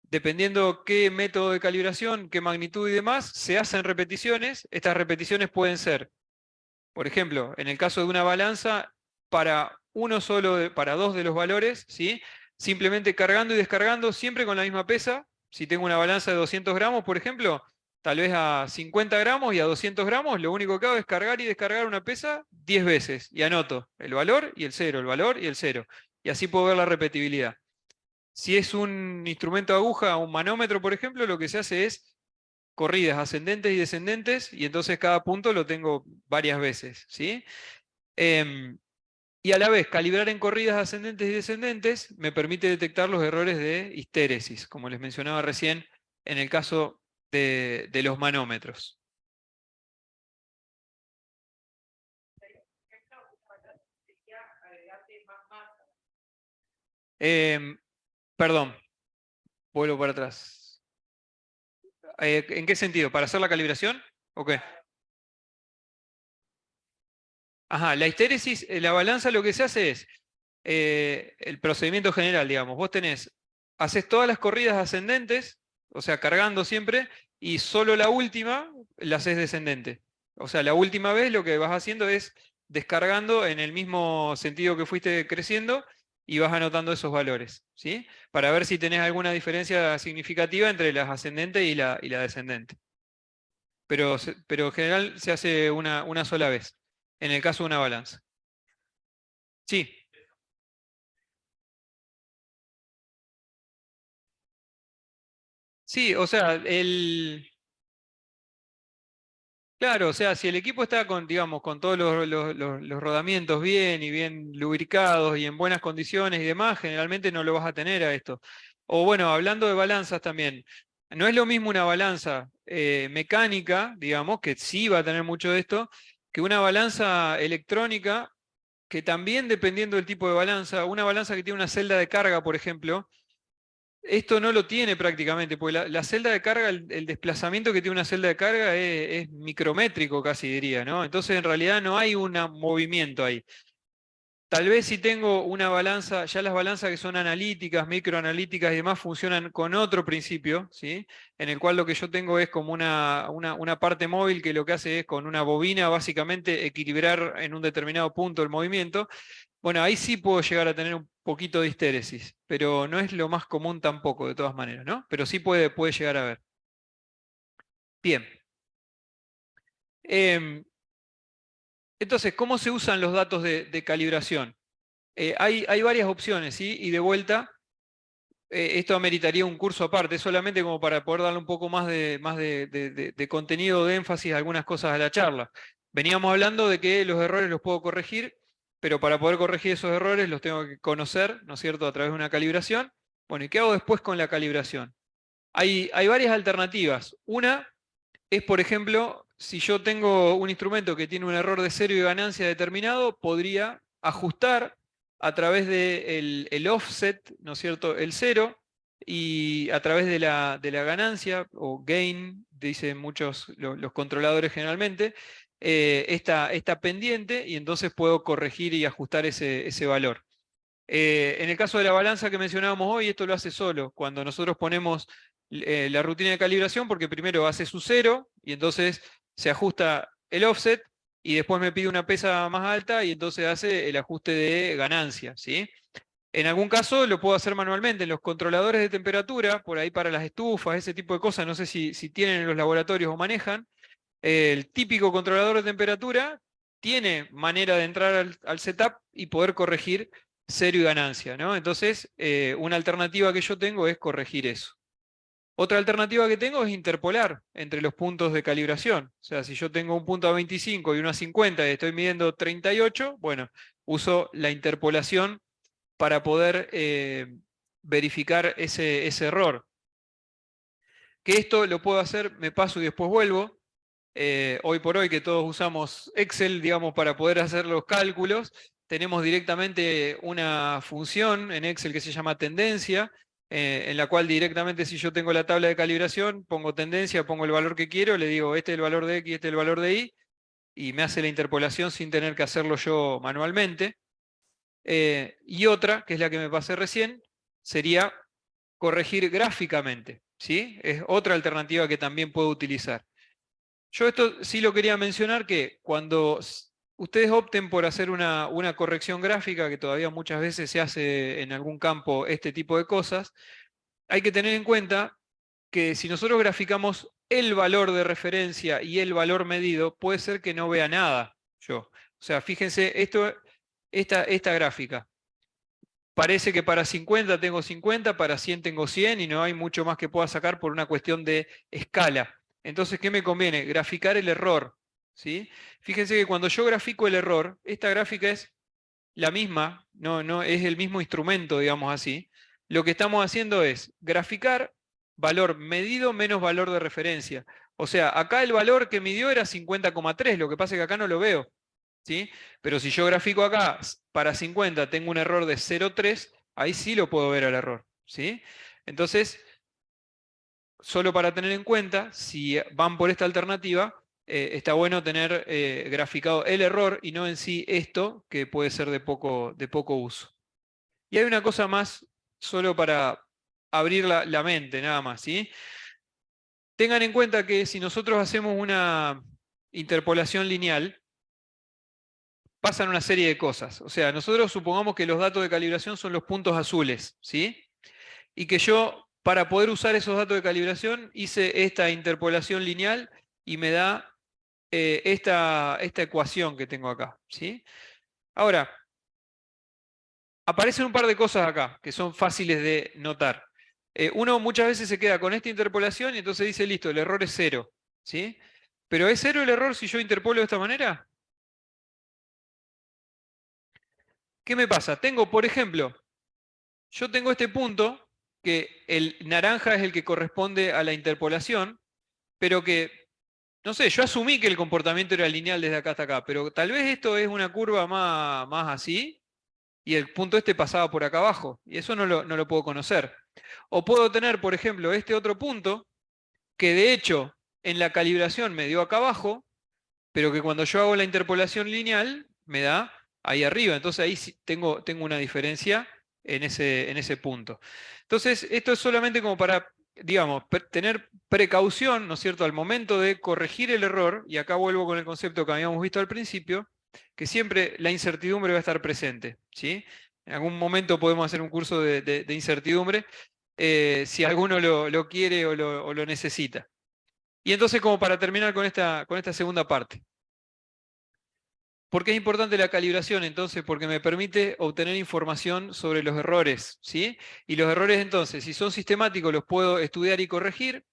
dependiendo qué método de calibración, qué magnitud y demás, se hacen repeticiones. Estas repeticiones pueden ser, por ejemplo, en el caso de una balanza, para para dos de los valores, ¿sí? Simplemente cargando y descargando, siempre con la misma pesa. Si tengo una balanza de 200 gramos, por ejemplo, tal vez a 50 gramos y a 200 gramos, lo único que hago es cargar y descargar una pesa 10 veces. Y anoto el valor y el cero, el valor y el cero. Y así puedo ver la repetibilidad. Si es un instrumento de aguja, un manómetro, por ejemplo, lo que se hace es corridas ascendentes y descendentes, y entonces cada punto lo tengo varias veces, ¿sí? Y a la vez, calibrar en corridas ascendentes y descendentes me permite detectar los errores de histéresis, como les mencionaba recién en el caso de los manómetros. Perdón, vuelvo para atrás. ¿En qué sentido? ¿Para hacer la calibración? ¿O qué? Ajá, la histéresis, la balanza lo que se hace es el procedimiento general, digamos. Vos haces todas las corridas ascendentes, o sea, cargando siempre, y solo la última la haces descendente. O sea, la última vez lo que vas haciendo es descargando en el mismo sentido que fuiste creciendo y vas anotando esos valores, ¿sí? Para ver si tenés alguna diferencia significativa entre las ascendentes y la descendente. Pero en general se hace una sola vez, en el caso de una balanza. Sí. Sí, o sea, claro, o sea, si el equipo está con, digamos, con todos los rodamientos bien y bien lubricados y en buenas condiciones y demás, generalmente no lo vas a tener a esto. O bueno, hablando de balanzas también, no es lo mismo una balanza mecánica, digamos, que sí va a tener mucho de esto, que una balanza electrónica, que también dependiendo del tipo de balanza, una balanza que tiene una celda de carga, por ejemplo, esto no lo tiene prácticamente, porque la celda de carga, el desplazamiento que tiene una celda de carga es micrométrico casi diría, ¿no? Entonces en realidad no hay un movimiento ahí. Tal vez si tengo una balanza, ya las balanzas que son analíticas, microanalíticas y demás funcionan con otro principio, ¿sí? En el cual lo que yo tengo es como una parte móvil que lo que hace es con una bobina básicamente equilibrar en un determinado punto el movimiento. Bueno, ahí sí puedo llegar a tener un poquito de histéresis, pero no es lo más común tampoco, de todas maneras, ¿no? Pero sí puede llegar a haber. Bien. Entonces, ¿cómo se usan los datos de calibración? Hay varias opciones, ¿sí? Y de vuelta, esto ameritaría un curso aparte, solamente como para poder darle un poco más de contenido, de énfasis a algunas cosas a la charla. Veníamos hablando de que los errores los puedo corregir, pero para poder corregir esos errores los tengo que conocer, ¿no es cierto?, a través de una calibración. Bueno, ¿y qué hago después con la calibración? Hay varias alternativas. Una es, por ejemplo, si yo tengo un instrumento que tiene un error de cero y ganancia determinado, podría ajustar a través del el offset, ¿no es cierto?, el cero, y a través de la ganancia, o gain, dicen muchos los controladores generalmente, esta pendiente, y entonces puedo corregir y ajustar ese valor. En el caso de la balanza que mencionábamos hoy, esto lo hace solo. Cuando nosotros ponemos la rutina de calibración, porque primero hace su cero, y entonces se ajusta el offset, y después me pide una pesa más alta, y entonces hace el ajuste de ganancia, ¿sí? En algún caso lo puedo hacer manualmente. En los controladores de temperatura, por ahí para las estufas, ese tipo de cosas, no sé si tienen en los laboratorios o manejan, el típico controlador de temperatura tiene manera de entrar al setup y poder corregir cero y ganancia, ¿no? Entonces, una alternativa que yo tengo es corregir eso. Otra alternativa que tengo es interpolar entre los puntos de calibración. O sea, si yo tengo un punto a 25 y uno a 50 y estoy midiendo 38, bueno, uso la interpolación para poder verificar ese error. Que esto lo puedo hacer, me paso y después vuelvo. Hoy por hoy que todos usamos Excel, digamos, para poder hacer los cálculos, tenemos directamente una función en Excel que se llama tendencia, en la cual directamente si yo tengo la tabla de calibración, pongo tendencia, pongo el valor que quiero, le digo este es el valor de X, este es el valor de Y, y me hace la interpolación sin tener que hacerlo yo manualmente. Y otra, que es la que me pasé recién, sería corregir gráficamente, ¿sí? Es otra alternativa que también puedo utilizar. Yo esto sí lo quería mencionar, que cuando ustedes opten por hacer una corrección gráfica, que todavía muchas veces se hace en algún campo este tipo de cosas, hay que tener en cuenta que si nosotros graficamos el valor de referencia y el valor medido, puede ser que no vea nada yo. O sea, fíjense, esta gráfica. Parece que para 50 tengo 50, para 100 tengo 100 y no hay mucho más que pueda sacar por una cuestión de escala. Entonces, ¿qué me conviene? Graficar el error, ¿sí? Fíjense que cuando yo grafico el error, esta gráfica es la misma, no es el mismo instrumento, digamos así. Lo que estamos haciendo es graficar valor medido menos valor de referencia. O sea, acá el valor que midió era 50,3, lo que pasa es que acá no lo veo, ¿sí? Pero si yo grafico acá, para 50 tengo un error de 0,3, ahí sí lo puedo ver al error, ¿sí? Entonces, solo para tener en cuenta, si van por esta alternativa, está bueno tener graficado el error y no en sí esto, que puede ser de poco uso. Y hay una cosa más, solo para abrir la mente, nada más, ¿sí? Tengan en cuenta que si nosotros hacemos una interpolación lineal, pasan una serie de cosas. O sea, nosotros supongamos que los datos de calibración son los puntos azules, ¿sí? Y que yo, para poder usar esos datos de calibración, hice esta interpolación lineal y me da esta ecuación que tengo acá, ¿sí? Ahora, aparecen un par de cosas acá que son fáciles de notar. Uno muchas veces se queda con esta interpolación y entonces dice, listo, el error es 0, ¿sí? ¿Pero es 0 el error si yo interpolo de esta manera? ¿Qué me pasa? Tengo, por ejemplo, yo tengo este punto, que el naranja es el que corresponde a la interpolación, pero que, no sé, yo asumí que el comportamiento era lineal desde acá hasta acá, pero tal vez esto es una curva más así, y el punto este pasaba por acá abajo, y eso no lo puedo conocer. O puedo tener, por ejemplo, este otro punto, que de hecho en la calibración me dio acá abajo, pero que cuando yo hago la interpolación lineal me da ahí arriba. Entonces ahí sí tengo una diferencia en ese punto. Entonces esto es solamente como para, digamos, tener precaución, ¿no es cierto?, al momento de corregir el error, y acá vuelvo con el concepto que habíamos visto al principio, que siempre la incertidumbre va a estar presente, ¿sí? En algún momento podemos hacer un curso de incertidumbre, si alguno lo quiere o lo necesita. Y entonces, como para terminar con esta segunda parte. ¿Por qué es importante la calibración entonces? Porque me permite obtener información sobre los errores, ¿sí? Y los errores entonces, si son sistemáticos, los puedo estudiar y corregir,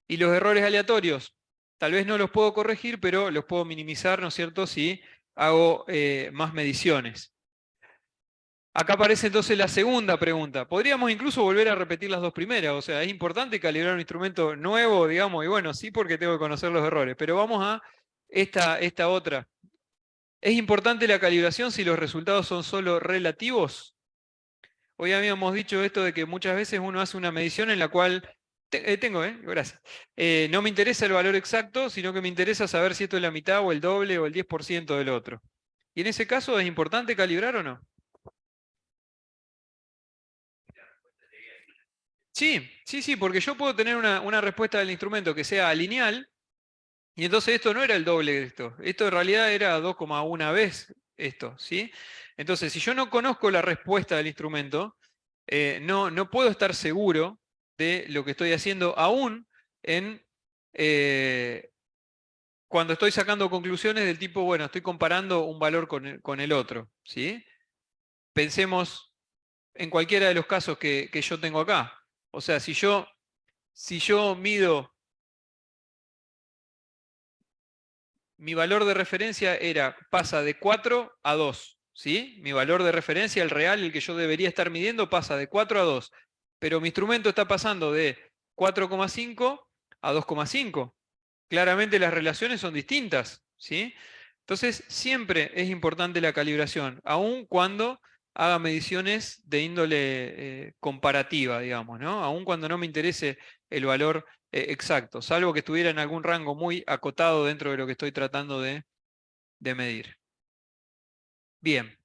y los errores aleatorios, tal vez no los puedo corregir, pero los puedo minimizar, ¿no es cierto?, si hago más mediciones. Acá aparece entonces la segunda pregunta. Podríamos incluso volver a repetir las dos primeras, o sea, ¿es importante calibrar un instrumento nuevo, digamos? Y bueno, sí, porque tengo que conocer los errores, pero vamos a esta otra. ¿Es importante la calibración si los resultados son solo relativos? Hoy habíamos dicho esto de que muchas veces uno hace una medición en la cual, gracias. No me interesa el valor exacto, sino que me interesa saber si esto es la mitad o el doble o el 10% del otro. Y en ese caso, ¿es importante calibrar o no? Sí, porque yo puedo tener una respuesta del instrumento que sea lineal, y entonces esto no era el doble de esto. Esto en realidad era 2,1 vez esto, ¿sí? Entonces, si yo no conozco la respuesta del instrumento, no puedo estar seguro de lo que estoy haciendo, aún cuando estoy sacando conclusiones del tipo, bueno, estoy comparando un valor con el otro, ¿sí? Pensemos en cualquiera de los casos que yo tengo acá. O sea, si yo mido, mi valor de referencia pasa de 4 a 2, ¿sí? Mi valor de referencia, el real, el que yo debería estar midiendo, pasa de 4 a 2. Pero mi instrumento está pasando de 4,5 a 2,5. Claramente las relaciones son distintas, ¿sí? Entonces, siempre es importante la calibración, aun cuando haga mediciones de índole comparativa, digamos, ¿no? Aun cuando no me interese el valor exacto, salvo que estuviera en algún rango muy acotado dentro de lo que estoy tratando de medir. Bien.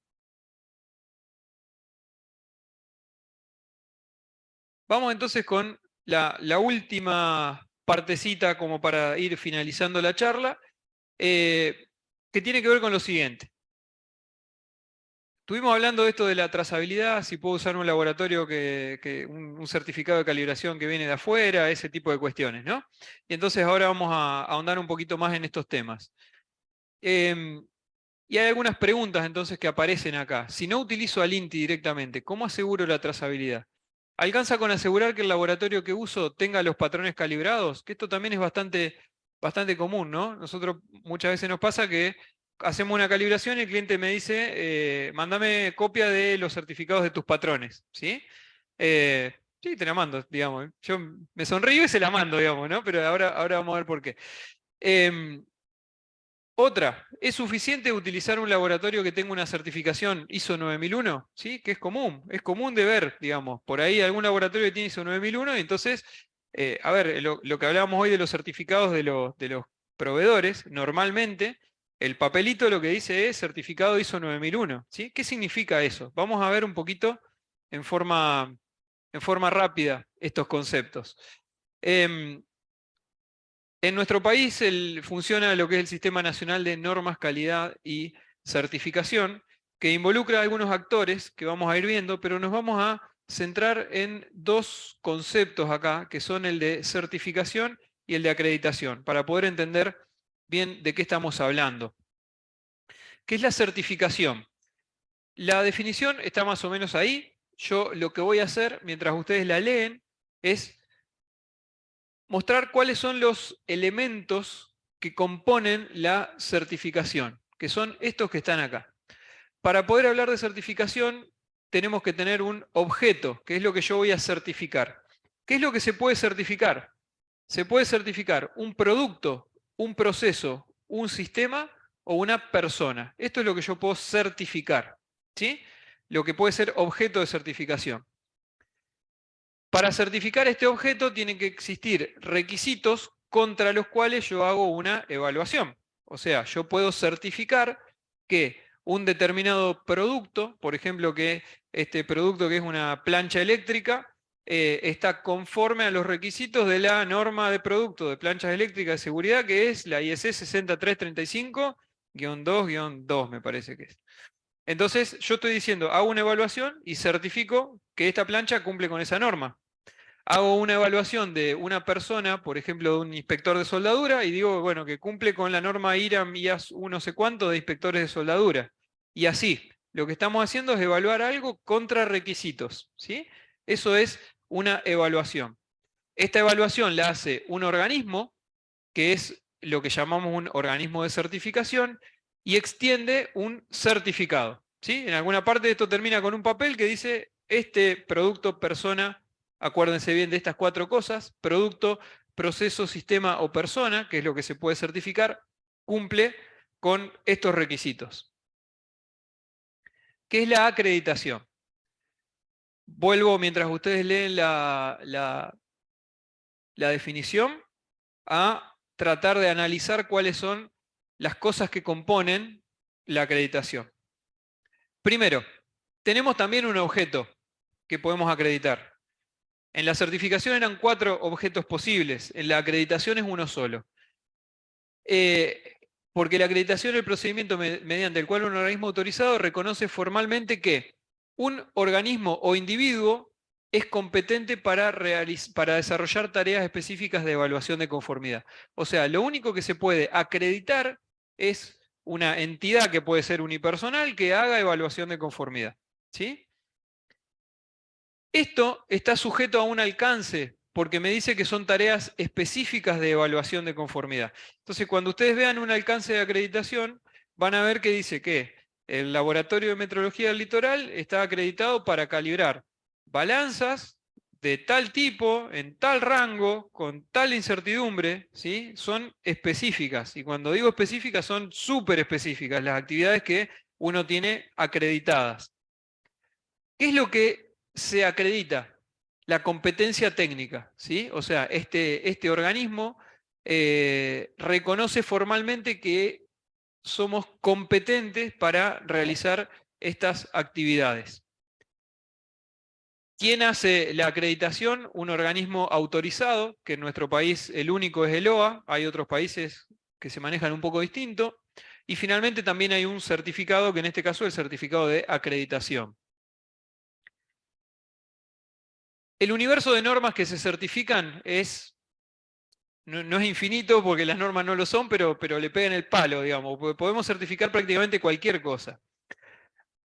Vamos entonces con la última partecita como para ir finalizando la charla, que tiene que ver con lo siguiente. Estuvimos hablando de esto de la trazabilidad, si puedo usar un laboratorio, un certificado de calibración que viene de afuera, ese tipo de cuestiones, ¿no? Y entonces ahora vamos a ahondar un poquito más en estos temas. Y hay algunas preguntas entonces que aparecen acá. Si no utilizo al INTI directamente, ¿cómo aseguro la trazabilidad? ¿Alcanza con asegurar que el laboratorio que uso tenga los patrones calibrados? Que esto también es bastante común, ¿no? Nosotros muchas veces nos pasa que hacemos una calibración y el cliente me dice, mándame copia de los certificados de tus patrones, ¿sí? Sí, te la mando, digamos. Yo me sonrío y se la mando, digamos, ¿no? Pero ahora vamos a ver por qué. Otra, ¿es suficiente utilizar un laboratorio que tenga una certificación ISO 9001? ¿Sí? Que es común de ver, digamos, por ahí algún laboratorio que tiene ISO 9001 y entonces, a ver, lo que hablábamos hoy de los certificados de los proveedores, normalmente el papelito lo que dice es certificado ISO 9001, ¿sí? ¿Qué significa eso? Vamos a ver un poquito en forma rápida estos conceptos. En nuestro país funciona lo que es el Sistema Nacional de Normas, Calidad y Certificación, que involucra a algunos actores que vamos a ir viendo, pero nos vamos a centrar en dos conceptos acá, que son el de certificación y el de acreditación, para poder entender bien de qué estamos hablando. ¿Qué es la certificación? La definición está más o menos ahí. Yo lo que voy a hacer, mientras ustedes la leen, es mostrar cuáles son los elementos que componen la certificación, que son estos que están acá. Para poder hablar de certificación, tenemos que tener un objeto, que es lo que yo voy a certificar. ¿Qué es lo que se puede certificar? Se puede certificar un producto, un proceso, un sistema o una persona. Esto es lo que yo puedo certificar, ¿sí? Lo que puede ser objeto de certificación. Para certificar este objeto tienen que existir requisitos contra los cuales yo hago una evaluación. O sea, yo puedo certificar que un determinado producto, por ejemplo, que este producto que es una plancha eléctrica, está conforme a los requisitos de la norma de producto de planchas eléctricas de seguridad, que es la IEC 6335-2-2, me parece que es. Entonces, yo estoy diciendo, hago una evaluación y certifico que esta plancha cumple con esa norma. Hago una evaluación de una persona, por ejemplo, de un inspector de soldadura, y digo, bueno, que cumple con la norma IRAM IAS 1 no sé cuánto de inspectores de soldadura. Y así, lo que estamos haciendo es evaluar algo contra requisitos, ¿sí? Eso es una evaluación. Esta evaluación la hace un organismo, que es lo que llamamos un organismo de certificación, y extiende un certificado, ¿sí? En alguna parte de esto termina con un papel que dice, este producto, persona, acuérdense bien de estas 4 cosas: producto, proceso, sistema o persona, que es lo que se puede certificar, cumple con estos requisitos. ¿Qué es la acreditación? Vuelvo, mientras ustedes leen la definición, a tratar de analizar cuáles son las cosas que componen la acreditación. Primero, tenemos también un objeto que podemos acreditar. En la certificación eran 4 objetos posibles, en la acreditación es uno solo. Porque la acreditación es el procedimiento mediante el cual un organismo autorizado reconoce formalmente que un organismo o individuo es competente para desarrollar tareas específicas de evaluación de conformidad. O sea, lo único que se puede acreditar es una entidad que puede ser unipersonal que haga evaluación de conformidad. ¿Sí? Esto está sujeto a un alcance, porque me dice que son tareas específicas de evaluación de conformidad. Entonces, cuando ustedes vean un alcance de acreditación, van a ver que dice que el Laboratorio de Metrología del Litoral está acreditado para calibrar balanzas de tal tipo, en tal rango, con tal incertidumbre, ¿sí? Son específicas. Y cuando digo específicas, son súper específicas las actividades que uno tiene acreditadas. ¿Qué es lo que se acredita? La competencia técnica, ¿sí? O sea, este organismo reconoce formalmente que somos competentes para realizar estas actividades. ¿Quién hace la acreditación? Un organismo autorizado, que en nuestro país el único es el OA, hay otros países que se manejan un poco distinto, y finalmente también hay un certificado, que en este caso es el certificado de acreditación. El universo de normas que se certifican no es infinito porque las normas no lo son, pero le pegan el palo, digamos. Podemos certificar prácticamente cualquier cosa.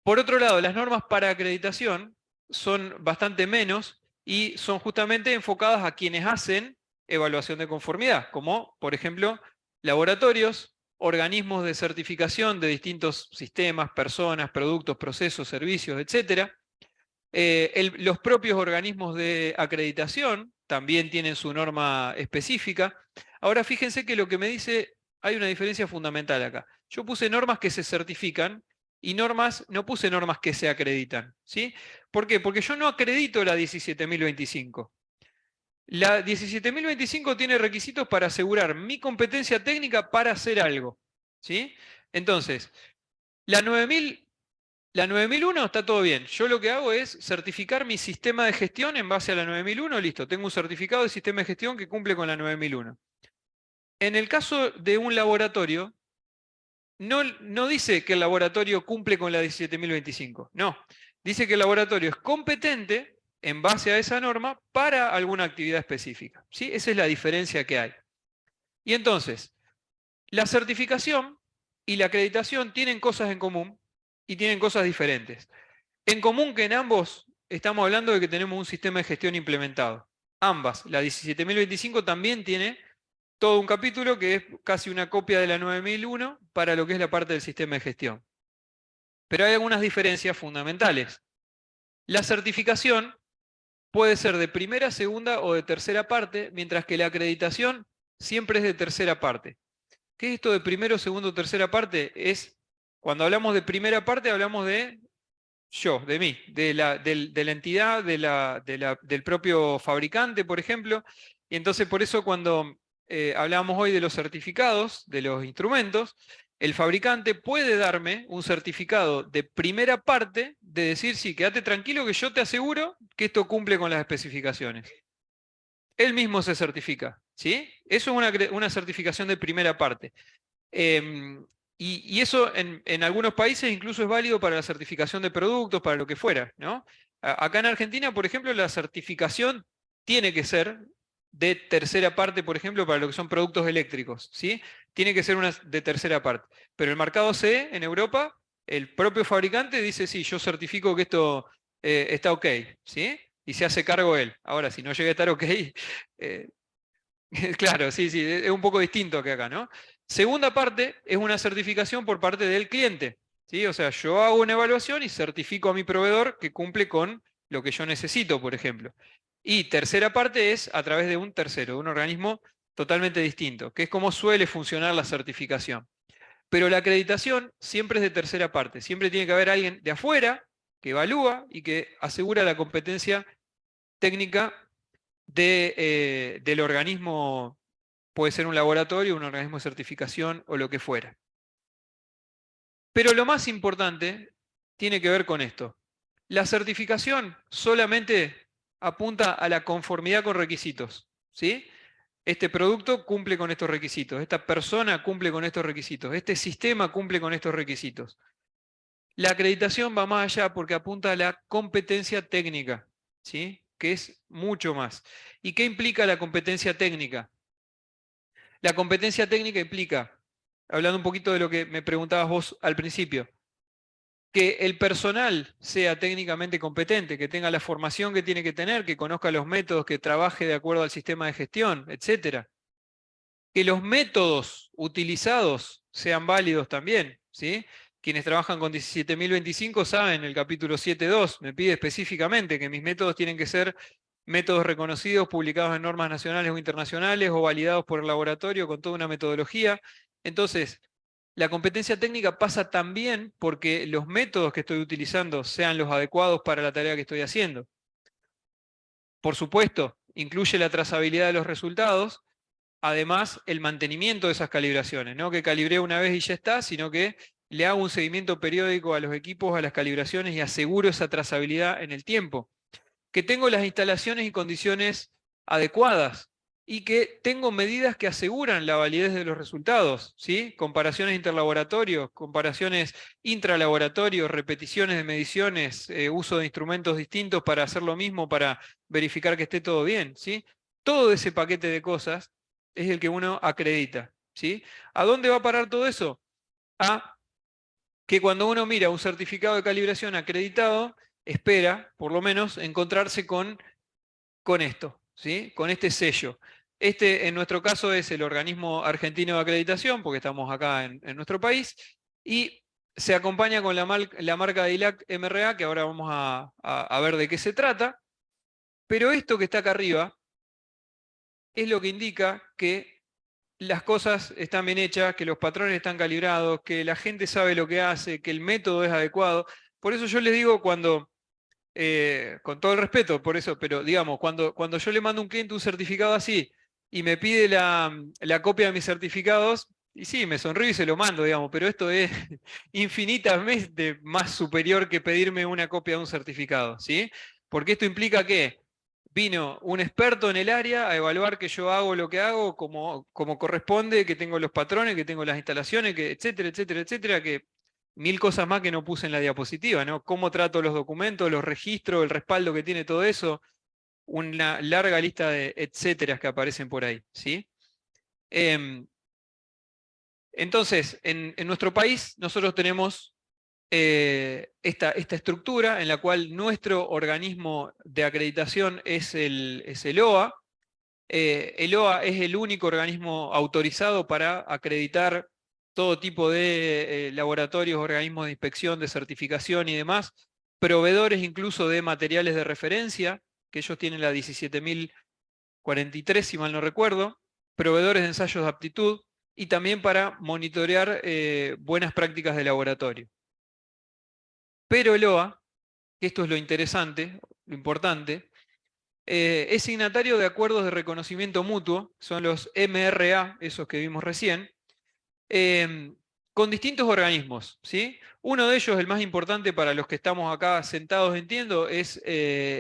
Por otro lado, las normas para acreditación son bastante menos y son justamente enfocadas a quienes hacen evaluación de conformidad, como, por ejemplo, laboratorios, organismos de certificación de distintos sistemas, personas, productos, procesos, servicios, etc. Los propios organismos de acreditación también tienen su norma específica. Ahora fíjense que lo que me dice, hay una diferencia fundamental acá. Yo puse normas que se certifican y no puse normas que se acreditan. ¿Sí? ¿Por qué? Porque yo no acredito la 17.025. La 17.025 tiene requisitos para asegurar mi competencia técnica para hacer algo. ¿Sí? Entonces, la 9001 está todo bien. Yo lo que hago es certificar mi sistema de gestión en base a la 9001, listo. Tengo un certificado de sistema de gestión que cumple con la 9001. En el caso de un laboratorio, no dice que el laboratorio cumple con la 17.025. No. Dice que el laboratorio es competente en base a esa norma para alguna actividad específica. ¿Sí? Esa es la diferencia que hay. Y entonces, la certificación y la acreditación tienen cosas en común y tienen cosas diferentes. En común que en ambos estamos hablando de que tenemos un sistema de gestión implementado. Ambas, la 17.025 también tiene todo un capítulo que es casi una copia de la 9001 para lo que es la parte del sistema de gestión. Pero hay algunas diferencias fundamentales. La certificación puede ser de primera, segunda o de tercera parte, mientras que la acreditación siempre es de tercera parte. ¿Qué es esto de primero, segundo o tercera parte? Cuando hablamos de primera parte hablamos de de mí, de la entidad, del propio fabricante, por ejemplo. Y entonces por eso cuando hablábamos hoy de los certificados, de los instrumentos, el fabricante puede darme un certificado de primera parte, de decir, sí, quédate tranquilo que yo te aseguro que esto cumple con las especificaciones. Él mismo se certifica, ¿sí? Eso es una certificación de primera parte. Y eso en algunos países incluso es válido para la certificación de productos, para lo que fuera, ¿no? Acá en Argentina, por ejemplo, la certificación tiene que ser de tercera parte, por ejemplo, para lo que son productos eléctricos, ¿sí? Tiene que ser una de tercera parte. Pero el mercado CE en Europa, el propio fabricante dice, sí, yo certifico que esto está ok, ¿sí? Y se hace cargo él. Ahora, si no llega a estar ok, claro, sí, es un poco distinto que acá, ¿no? Segunda parte es una certificación por parte del cliente, ¿sí? O sea, yo hago una evaluación y certifico a mi proveedor que cumple con lo que yo necesito, por ejemplo. Y tercera parte es a través de un tercero, de un organismo totalmente distinto, que es como suele funcionar la certificación. Pero la acreditación siempre es de tercera parte, siempre tiene que haber alguien de afuera que evalúa y que asegura la competencia técnica del organismo, puede ser un laboratorio, un organismo de certificación o lo que fuera. Pero lo más importante tiene que ver con esto. La certificación solamente apunta a la conformidad con requisitos, ¿sí? Este producto cumple con estos requisitos, esta persona cumple con estos requisitos, este sistema cumple con estos requisitos. La acreditación va más allá porque apunta a la competencia técnica, ¿sí? Que es mucho más. ¿Y qué implica la competencia técnica? La competencia técnica implica, hablando un poquito de lo que me preguntabas vos al principio, que el personal sea técnicamente competente, que tenga la formación que tiene que tener, que conozca los métodos, que trabaje de acuerdo al sistema de gestión, etc. Que los métodos utilizados sean válidos también, ¿sí? Quienes trabajan con 17.025 saben, el capítulo 7.2 me pide específicamente que mis métodos tienen que ser métodos reconocidos, publicados en normas nacionales o internacionales o validados por el laboratorio con toda una metodología. Entonces, la competencia técnica pasa también porque los métodos que estoy utilizando sean los adecuados para la tarea que estoy haciendo. Por supuesto, incluye la trazabilidad de los resultados, además el mantenimiento de esas calibraciones, no que calibré una vez y ya está, sino que le hago un seguimiento periódico a los equipos, a las calibraciones y aseguro esa trazabilidad en el tiempo. Que tengo las instalaciones y condiciones adecuadas y que tengo medidas que aseguran la validez de los resultados, ¿sí? Comparaciones interlaboratorios, comparaciones intralaboratorios, repeticiones de mediciones, uso de instrumentos distintos para hacer lo mismo, para verificar que esté todo bien, ¿sí? Todo ese paquete de cosas es el que uno acredita, ¿sí? ¿A dónde va a parar todo eso? A que cuando uno mira un certificado de calibración acreditado, espera, por lo menos, encontrarse con esto, ¿sí? Con este sello. Este, en nuestro caso, es el Organismo Argentino de Acreditación, porque estamos acá en nuestro país, y se acompaña con la marca de ILAC MRA, que ahora vamos a ver de qué se trata, pero esto que está acá arriba es lo que indica que las cosas están bien hechas, que los patrones están calibrados, que la gente sabe lo que hace, que el método es adecuado. Por eso yo les digo cuando, con todo el respeto por eso, pero digamos, cuando yo le mando a un cliente un certificado así y me pide la copia de mis certificados, y sí, me sonrío y se lo mando, digamos, pero esto es infinitamente más superior que pedirme una copia de un certificado, ¿sí? Porque esto implica que vino un experto en el área a evaluar que yo hago lo que hago como corresponde, que tengo los patrones, que tengo las instalaciones, que etcétera, etcétera, etcétera, que mil cosas más que no puse en la diapositiva, ¿no? Cómo trato los documentos, los registros, el respaldo que tiene todo eso, una larga lista de etcéteras que aparecen por ahí, ¿sí? Entonces, en nuestro país nosotros tenemos esta estructura en la cual nuestro organismo de acreditación es el OA. El OA es el único organismo autorizado para acreditar todo tipo de laboratorios, organismos de inspección, de certificación y demás, proveedores incluso de materiales de referencia, que ellos tienen la 17.043, si mal no recuerdo, proveedores de ensayos de aptitud, y también para monitorear buenas prácticas de laboratorio. Pero el OA, que esto es lo interesante, lo importante, es signatario de acuerdos de reconocimiento mutuo, son los MRA, esos que vimos recién, con distintos organismos, ¿sí? Uno de ellos, el más importante para los que estamos acá sentados, entiendo, es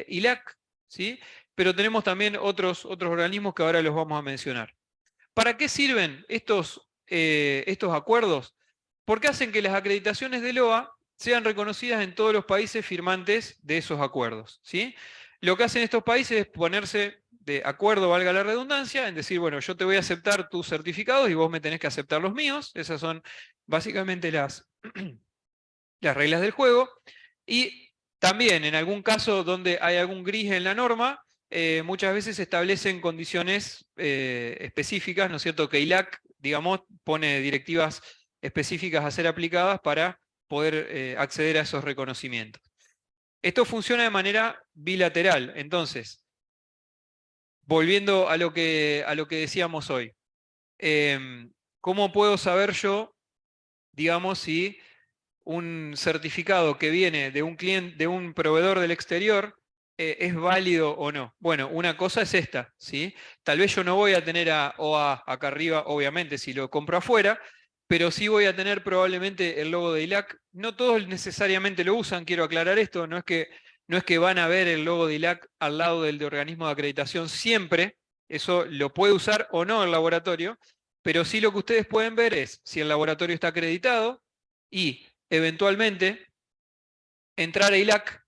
ILAC, ¿sí? Pero tenemos también otros organismos que ahora los vamos a mencionar. ¿Para qué sirven estos acuerdos? Porque hacen que las acreditaciones del OA sean reconocidas en todos los países firmantes de esos acuerdos, ¿sí? Lo que hacen estos países es ponerse de acuerdo, valga la redundancia, en decir, bueno, yo te voy a aceptar tus certificados y vos me tenés que aceptar los míos. Esas son básicamente las reglas del juego. Y también, en algún caso donde hay algún gris en la norma, muchas veces se establecen condiciones específicas, ¿no es cierto? Que ILAC, digamos, pone directivas específicas a ser aplicadas para poder acceder a esos reconocimientos. Esto funciona de manera bilateral, entonces, volviendo a lo que decíamos hoy. ¿Cómo puedo saber yo, digamos, si un certificado que viene de un cliente, de un proveedor del exterior, es válido o no? Bueno, una cosa es esta, ¿sí? Tal vez yo no voy a tener a OA acá arriba, obviamente, si lo compro afuera, pero sí voy a tener probablemente el logo de ILAC. No todos necesariamente lo usan, quiero aclarar esto, no es que van a ver el logo de ILAC al lado del de organismo de acreditación siempre, eso lo puede usar o no el laboratorio, pero sí lo que ustedes pueden ver es si el laboratorio está acreditado y eventualmente entrar a ILAC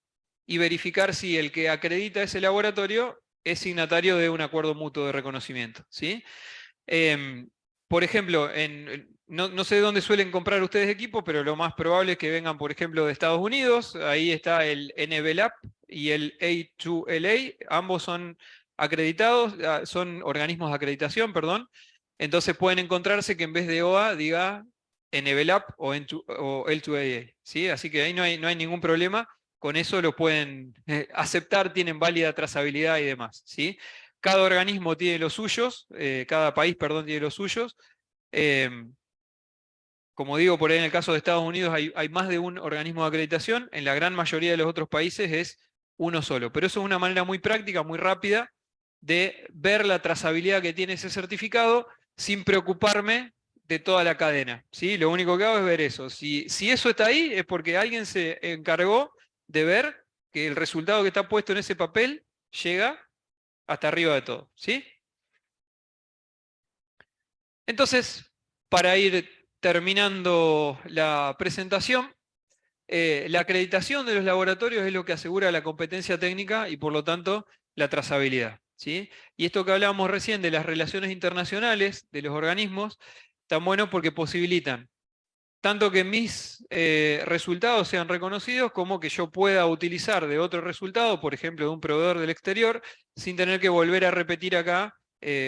y verificar si el que acredita ese laboratorio es signatario de un acuerdo mutuo de reconocimiento, ¿sí? Por ejemplo, no sé de dónde suelen comprar ustedes equipos, pero lo más probable es que vengan, por ejemplo, de Estados Unidos. Ahí está el NBLAP y el A2LA, ambos son acreditados, son organismos de acreditación, perdón. Entonces pueden encontrarse que en vez de OA diga NBLAP o L2AA, ¿sí? Así que ahí no hay ningún problema. Con eso lo pueden aceptar, tienen válida trazabilidad y demás, ¿sí? Cada organismo tiene los suyos, cada país, perdón, tiene los suyos. Como digo, por ahí en el caso de Estados Unidos hay más de un organismo de acreditación, en la gran mayoría de los otros países es uno solo. Pero eso es una manera muy práctica, muy rápida, de ver la trazabilidad que tiene ese certificado sin preocuparme de toda la cadena, ¿sí? Lo único que hago es ver eso. Si eso está ahí, es porque alguien se encargó de ver que el resultado que está puesto en ese papel llega hasta arriba de todo, ¿sí? Entonces, para ir terminando la presentación, la acreditación de los laboratorios es lo que asegura la competencia técnica y por lo tanto la trazabilidad, ¿sí? Y esto que hablábamos recién de las relaciones internacionales de los organismos, tan bueno porque posibilitan tanto que mis resultados sean reconocidos como que yo pueda utilizar de otro resultado, por ejemplo de un proveedor del exterior, sin tener que volver a repetir acá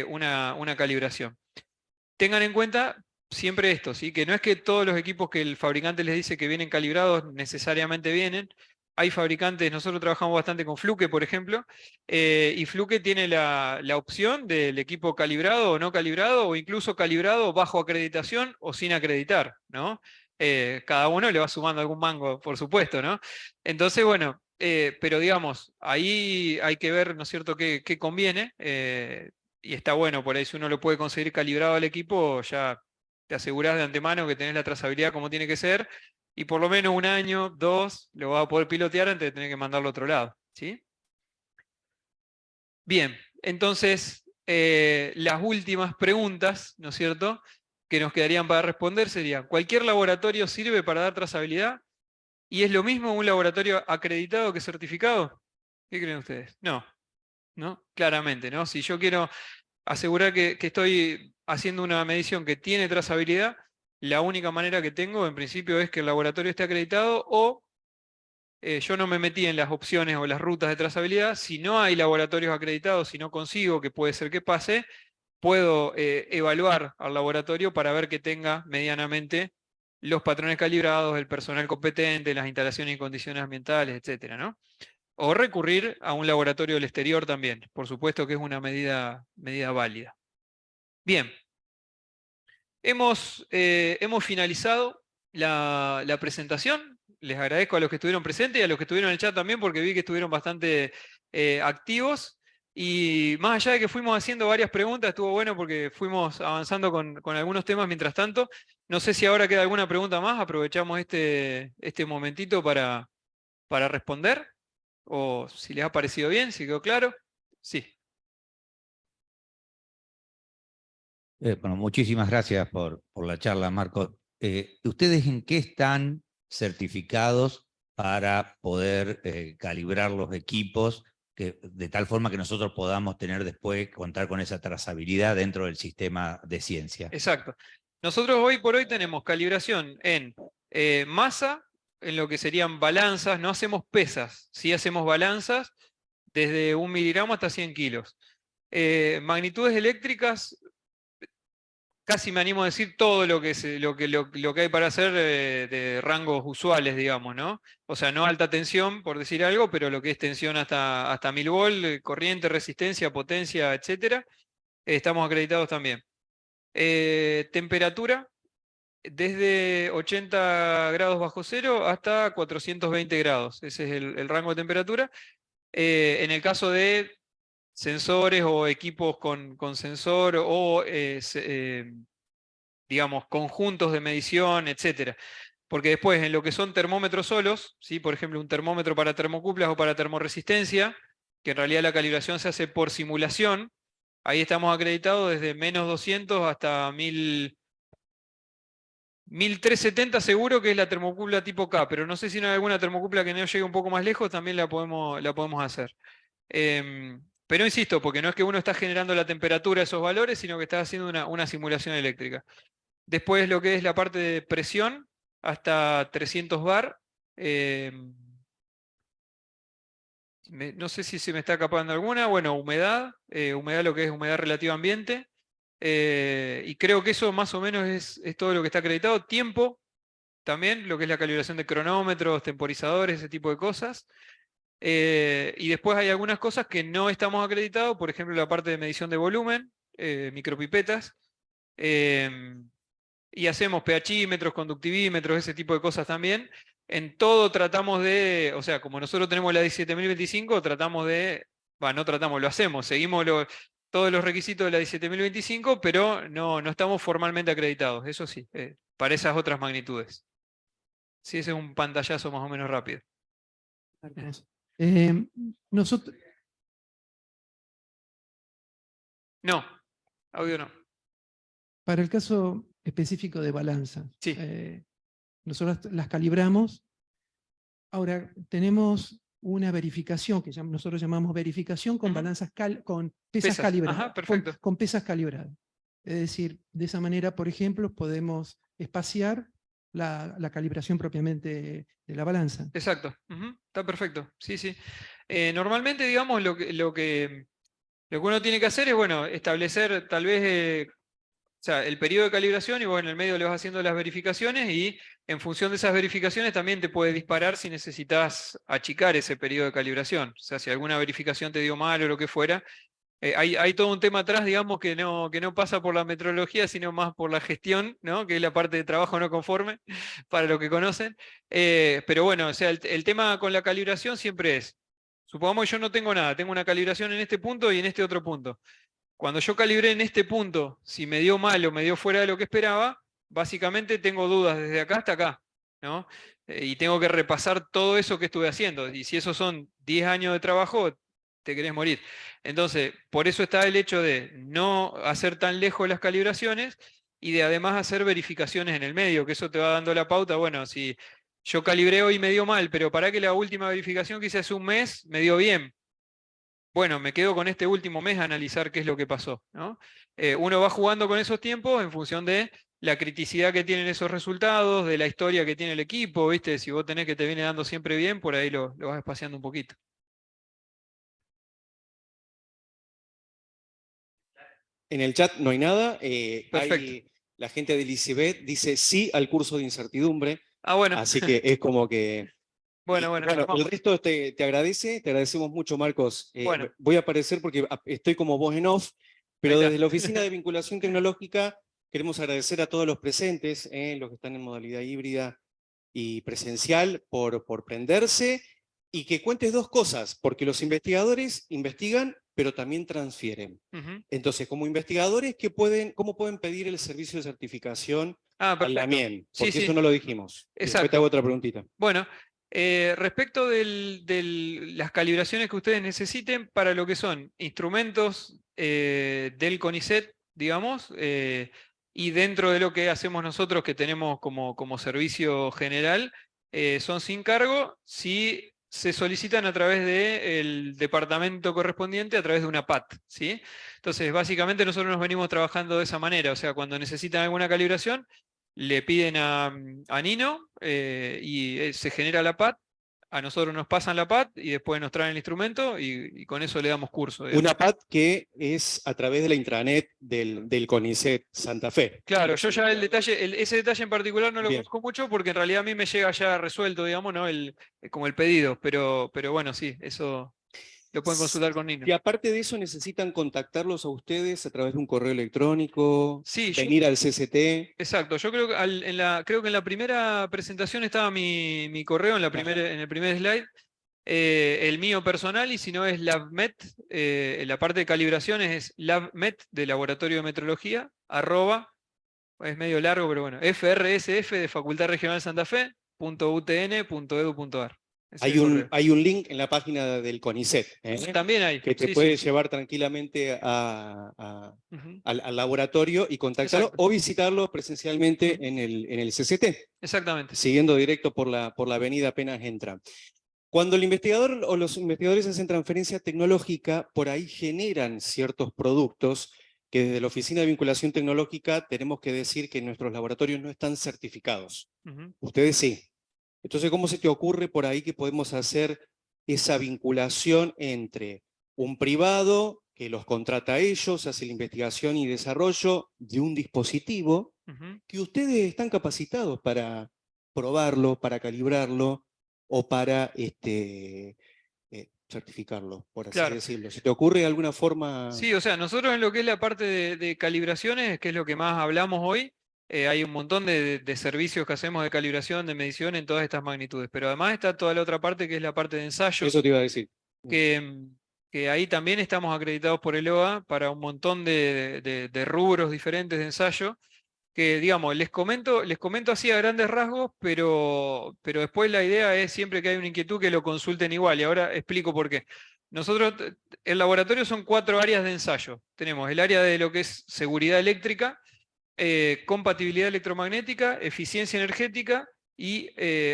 una calibración. Tengan en cuenta siempre esto, ¿sí? Que no es que todos los equipos que el fabricante les dice que vienen calibrados necesariamente vienen. Hay fabricantes, nosotros trabajamos bastante con Fluke, por ejemplo, y Fluke tiene la opción del equipo calibrado o no calibrado, o incluso calibrado bajo acreditación o sin acreditar, ¿no? Cada uno le va sumando algún mango, por supuesto, ¿no? Entonces, bueno, pero digamos, ahí hay que ver, ¿no es cierto?, qué conviene. Y está bueno, por ahí si uno lo puede conseguir calibrado al equipo, ya te asegurás de antemano que tenés la trazabilidad como tiene que ser, y por lo menos un año, 2, lo vas a poder pilotear antes de tener que mandarlo a otro lado, ¿sí? Bien, entonces, las últimas preguntas, ¿no es cierto?, que nos quedarían para responder serían, ¿cualquier laboratorio sirve para dar trazabilidad? ¿Y es lo mismo un laboratorio acreditado que certificado? ¿Qué creen ustedes? No, ¿no? Claramente, ¿no? Si yo quiero asegurar que estoy haciendo una medición que tiene trazabilidad, la única manera que tengo en principio es que el laboratorio esté acreditado o yo no me metí en las opciones o las rutas de trazabilidad. Si no hay laboratorios acreditados, si no consigo, que puede ser que pase, puedo evaluar al laboratorio para ver que tenga medianamente los patrones calibrados, el personal competente, las instalaciones y condiciones ambientales, etcétera, ¿no? O recurrir a un laboratorio del exterior también. Por supuesto que es una medida válida. Bien. Hemos finalizado la presentación. Les agradezco a los que estuvieron presentes y a los que estuvieron en el chat también, porque vi que estuvieron bastante activos. Y más allá de que fuimos haciendo varias preguntas, estuvo bueno porque fuimos avanzando con algunos temas mientras tanto. No sé si ahora queda alguna pregunta más. Aprovechamos este momentito para responder. O si les ha parecido bien, si quedó claro. Sí. Bueno, muchísimas gracias por la charla, Marco. ¿Ustedes en qué están certificados para poder calibrar los equipos de tal forma que nosotros podamos tener después, contar con esa trazabilidad dentro del sistema de ciencia? Exacto. Nosotros hoy por hoy tenemos calibración en masa, en lo que serían balanzas, no hacemos pesas, sí hacemos balanzas desde 1 miligramo hasta 100 kilos. Magnitudes eléctricas, casi me animo a decir todo lo que, lo que hay para hacer de rangos usuales, digamos, ¿no? O sea, no alta tensión, por decir algo, pero lo que es tensión hasta 1000 volt, corriente, resistencia, potencia, etcétera, estamos acreditados también. Temperatura, desde 80 grados bajo cero hasta 420 grados. Ese es el rango de temperatura. En el caso de sensores o equipos con sensor o, digamos, conjuntos de medición, etcétera. Porque después, en lo que son termómetros solos, ¿sí? Por ejemplo, un termómetro para termocuplas o para termoresistencia, que en realidad la calibración se hace por simulación, ahí estamos acreditados desde menos 200 hasta 1370 seguro que es la termocupla tipo K, pero no sé si no hay alguna termocupla que no llegue un poco más lejos, también la podemos hacer. Pero insisto, porque no es que uno está generando la temperatura de esos valores, sino que está haciendo una simulación eléctrica. Después lo que es la parte de presión, hasta 300 bar. No sé si se me está escapando alguna. Bueno, humedad, humedad lo que es humedad relativa ambiente. Y creo que eso más o menos es todo lo que está acreditado. Tiempo, también, lo que es la calibración de cronómetros, temporizadores, ese tipo de cosas. Y después hay algunas cosas que no estamos acreditados, por ejemplo la parte de medición de volumen, micropipetas, y hacemos pHímetros, conductivímetros, ese tipo de cosas también. En todo tratamos de, o sea, como nosotros tenemos la 17025, tratamos de, no tratamos, lo hacemos, seguimos todos los requisitos de la 17025, pero no estamos formalmente acreditados, eso sí, para esas otras magnitudes. Sí, ese es un pantallazo más o menos rápido. Nosotros, No, audio no. para el caso específico de balanzas, Sí. nosotros las calibramos. Ahora, tenemos una verificación que nosotros llamamos verificación con balanzas con pesas calibradas. Ajá, perfecto. Con pesas calibradas. Es decir, de esa manera, por ejemplo, podemos espaciar la calibración propiamente de la balanza. Exacto, está perfecto. Sí, sí. Normalmente, digamos, lo que uno tiene que hacer es, bueno, establecer tal vez o sea, el periodo de calibración y vos en el medio le vas haciendo las verificaciones y en función de esas verificaciones también te puede disparar si necesitas achicar ese periodo de calibración. O sea, si alguna verificación te dio mal o lo que fuera. Hay todo un tema atrás, digamos, que no pasa por la metrología, sino más por la gestión, ¿no? Que es la parte de trabajo no conforme, para los que conocen. Pero bueno, o sea, el tema con la calibración siempre es, supongamos que yo no tengo nada, tengo una calibración en este punto y en este otro punto. Cuando yo calibré en este punto, si me dio mal o me dio fuera de lo que esperaba, básicamente tengo dudas desde acá hasta acá, ¿no? Y tengo que repasar todo eso que estuve haciendo. Y si esos son 10 años de trabajo, te querés morir. Entonces, por eso está el hecho de no hacer tan lejos las calibraciones y de además hacer verificaciones en el medio, que eso te va dando la pauta. Bueno, si yo calibré hoy y me dio mal, pero para que la última verificación que hice hace un mes me dio bien. Bueno, me quedo con este último mes a analizar qué es lo que pasó, ¿no? Uno va jugando con esos tiempos en función de la criticidad que tienen esos resultados, de la historia que tiene el equipo, ¿viste? Si vos tenés que te viene dando siempre bien, por ahí lo vas espaciando un poquito. En el chat no hay nada. Perfecto. La gente del ICIBET dice sí al curso de incertidumbre. Ah, bueno. Así que es como que... Bueno, el resto te agradecemos mucho, Marcos. Bueno. Voy a aparecer porque estoy como voz en off, pero desde la Oficina de Vinculación Tecnológica queremos agradecer a todos los presentes, los que están en modalidad híbrida y presencial, por prenderse, y que cuentes dos cosas, porque los investigadores investigan, pero también transfieren. Entonces, como investigadores, ¿cómo pueden pedir el servicio de certificación al LAMIEM? Porque eso no lo dijimos. Exacto. Después te hago otra preguntita. Bueno, respecto de las calibraciones que ustedes necesiten para lo que son instrumentos del CONICET, digamos, y dentro de lo que hacemos nosotros que tenemos como servicio general, son sin cargo si se solicitan a través del departamento correspondiente, a través de una PAT, ¿sí? Entonces, básicamente nosotros nos venimos trabajando de esa manera, o sea, cuando necesitan alguna calibración, le piden a Nino y se genera la PAT, a nosotros nos pasan la PAT y después nos traen el instrumento y con eso le damos curso. digamos. Una PAT que es a través de la intranet del CONICET Santa Fe. Claro, yo ya el detalle, ese detalle en particular no lo Bien. conozco mucho porque en realidad a mí me llega ya resuelto, digamos, ¿no? Como el pedido, pero bueno, sí, eso lo pueden consultar con Nino. Y aparte de eso, necesitan contactarlos a ustedes a través de un correo electrónico, Sí, venir al CCT. exacto, yo creo que creo que en la primera presentación estaba mi correo en el primer slide, el mío personal, y si no es LabMet, la parte de calibraciones es LabMet de Laboratorio de Metrología, @ es medio largo, pero bueno, FRSF de Facultad Regional Santa Fe, .utn.edu.ar. Ese es el correo. Hay un link en la página del CONICET, También hay. que te sí, puede sí. llevar tranquilamente Ujú. al laboratorio y contactarlo Exacto. o visitarlo presencialmente Ujú. en el CCT, Exactamente. siguiendo directo por la avenida apenas entran. Cuando el investigador o los investigadores hacen transferencia tecnológica, por ahí generan ciertos productos que desde la Oficina de Vinculación Tecnológica tenemos que decir que nuestros laboratorios no están certificados. Ujú. Ustedes sí. Entonces, ¿cómo se te ocurre por ahí que podemos hacer esa vinculación entre un privado que los contrata a ellos, hace la investigación y desarrollo de un dispositivo Ujú. que ustedes están capacitados para probarlo, para calibrarlo o para certificarlo, por así Claro. decirlo? ¿Se te ocurre alguna forma? Sí, o sea, nosotros en lo que es la parte de calibraciones, que es lo que más hablamos hoy, hay un montón de servicios que hacemos de calibración, de medición en todas estas magnitudes, pero además está toda la otra parte que es la parte de ensayos, Eso te iba a decir. que ahí también estamos acreditados por el OA para un montón de rubros diferentes de ensayo, que digamos, les comento así a grandes rasgos, pero después la idea es siempre que hay una inquietud que lo consulten igual, y ahora explico por qué. Nosotros, el laboratorio son 4 áreas de ensayo. Tenemos el área de lo que es seguridad eléctrica, compatibilidad electromagnética, eficiencia energética y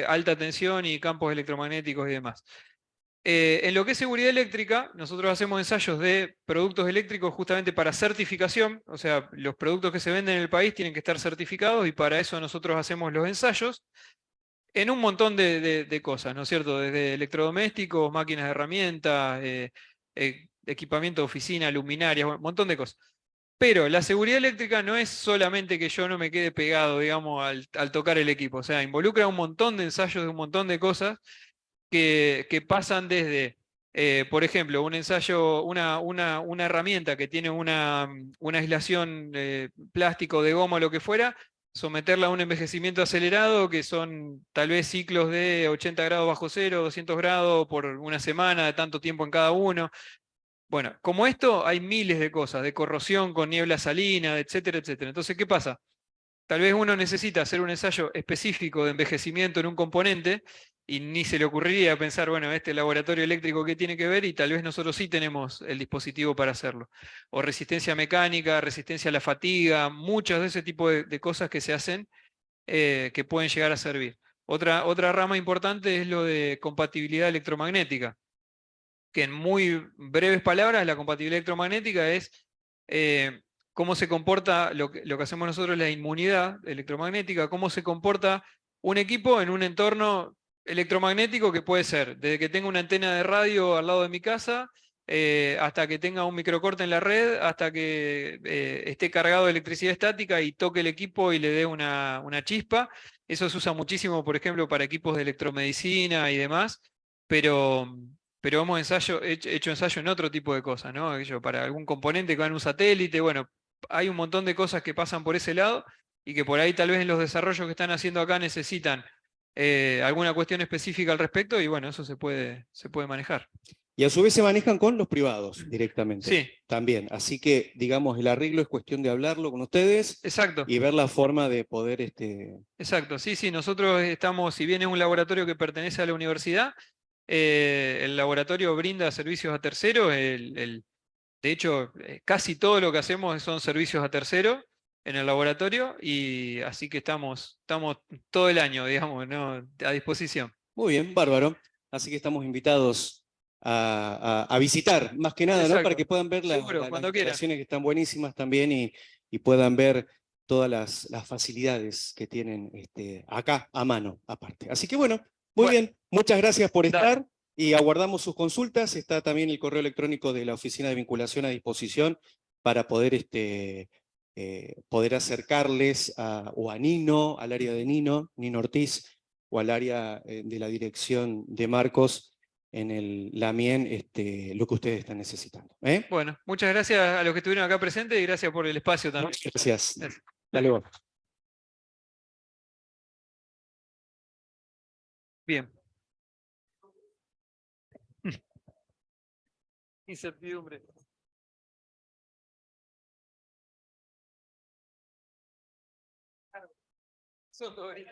alta tensión y campos electromagnéticos y demás. En lo que es seguridad eléctrica, nosotros hacemos ensayos de productos eléctricos justamente para certificación, o sea, los productos que se venden en el país tienen que estar certificados y para eso nosotros hacemos los ensayos en un montón de cosas, ¿no es cierto? Desde electrodomésticos, máquinas de herramientas, equipamiento de oficina, luminarias, un montón de cosas. Pero la seguridad eléctrica no es solamente que yo no me quede pegado, digamos, al tocar el equipo, o sea, involucra un montón de ensayos de un montón de cosas que pasan desde, por ejemplo, un ensayo, una herramienta que tiene una aislación plástico, de goma o lo que fuera, someterla a un envejecimiento acelerado, que son tal vez ciclos de 80 grados bajo cero, 200 grados por una semana, de tanto tiempo en cada uno. Bueno, como esto hay miles de cosas, de corrosión con niebla salina, etcétera, etcétera. Entonces, ¿qué pasa? Tal vez uno necesita hacer un ensayo específico de envejecimiento en un componente y ni se le ocurriría pensar, bueno, este laboratorio eléctrico que tiene que ver, y tal vez nosotros sí tenemos el dispositivo para hacerlo. O resistencia mecánica, resistencia a la fatiga, muchas de ese tipo de cosas que se hacen que pueden llegar a servir. Otra rama importante es lo de compatibilidad electromagnética, que en muy breves palabras, la compatibilidad electromagnética es cómo se comporta, lo que hacemos nosotros es la inmunidad electromagnética, cómo se comporta un equipo en un entorno electromagnético que puede ser desde que tenga una antena de radio al lado de mi casa, hasta que tenga un microcorte en la red, hasta que esté cargado de electricidad estática y toque el equipo y le dé una chispa. Eso se usa muchísimo, por ejemplo, para equipos de electromedicina y demás, pero hemos hecho ensayo en otro tipo de cosas, ¿no? Para algún componente que va en un satélite, bueno, hay un montón de cosas que pasan por ese lado y que por ahí tal vez en los desarrollos que están haciendo acá necesitan alguna cuestión específica al respecto y bueno, eso se puede manejar. Y a su vez se manejan con los privados directamente. Sí. También. Así que, digamos, el arreglo es cuestión de hablarlo con ustedes Exacto. y ver la forma de poder... Exacto, sí, nosotros estamos, si bien es un laboratorio que pertenece a la universidad, el laboratorio brinda servicios a terceros, de hecho, casi todo lo que hacemos son servicios a terceros en el laboratorio, y así que estamos todo el año, digamos, ¿no? A disposición. Muy bien, bárbaro. Así que estamos invitados a visitar, más que nada, ¿no? Exacto. Para que puedan ver las Seguro, cuando quieran. instalaciones que están buenísimas también y puedan ver todas las facilidades que tienen acá a mano, aparte. Así que bueno, Muy Bueno, bien, muchas gracias por dale. estar y aguardamos sus consultas. Está también el correo electrónico de la Oficina de Vinculación a disposición para poder, poder acercarles o a Nino, al área de Nino Ortiz, o al área de la dirección de Marcos en el LAMIEN, lo que ustedes están necesitando. ¿Eh? Bueno, muchas gracias a los que estuvieron acá presentes y gracias por el espacio también. Muchas gracias. Gracias. Hasta luego. Bien. Incertidumbre. Solo ahorita.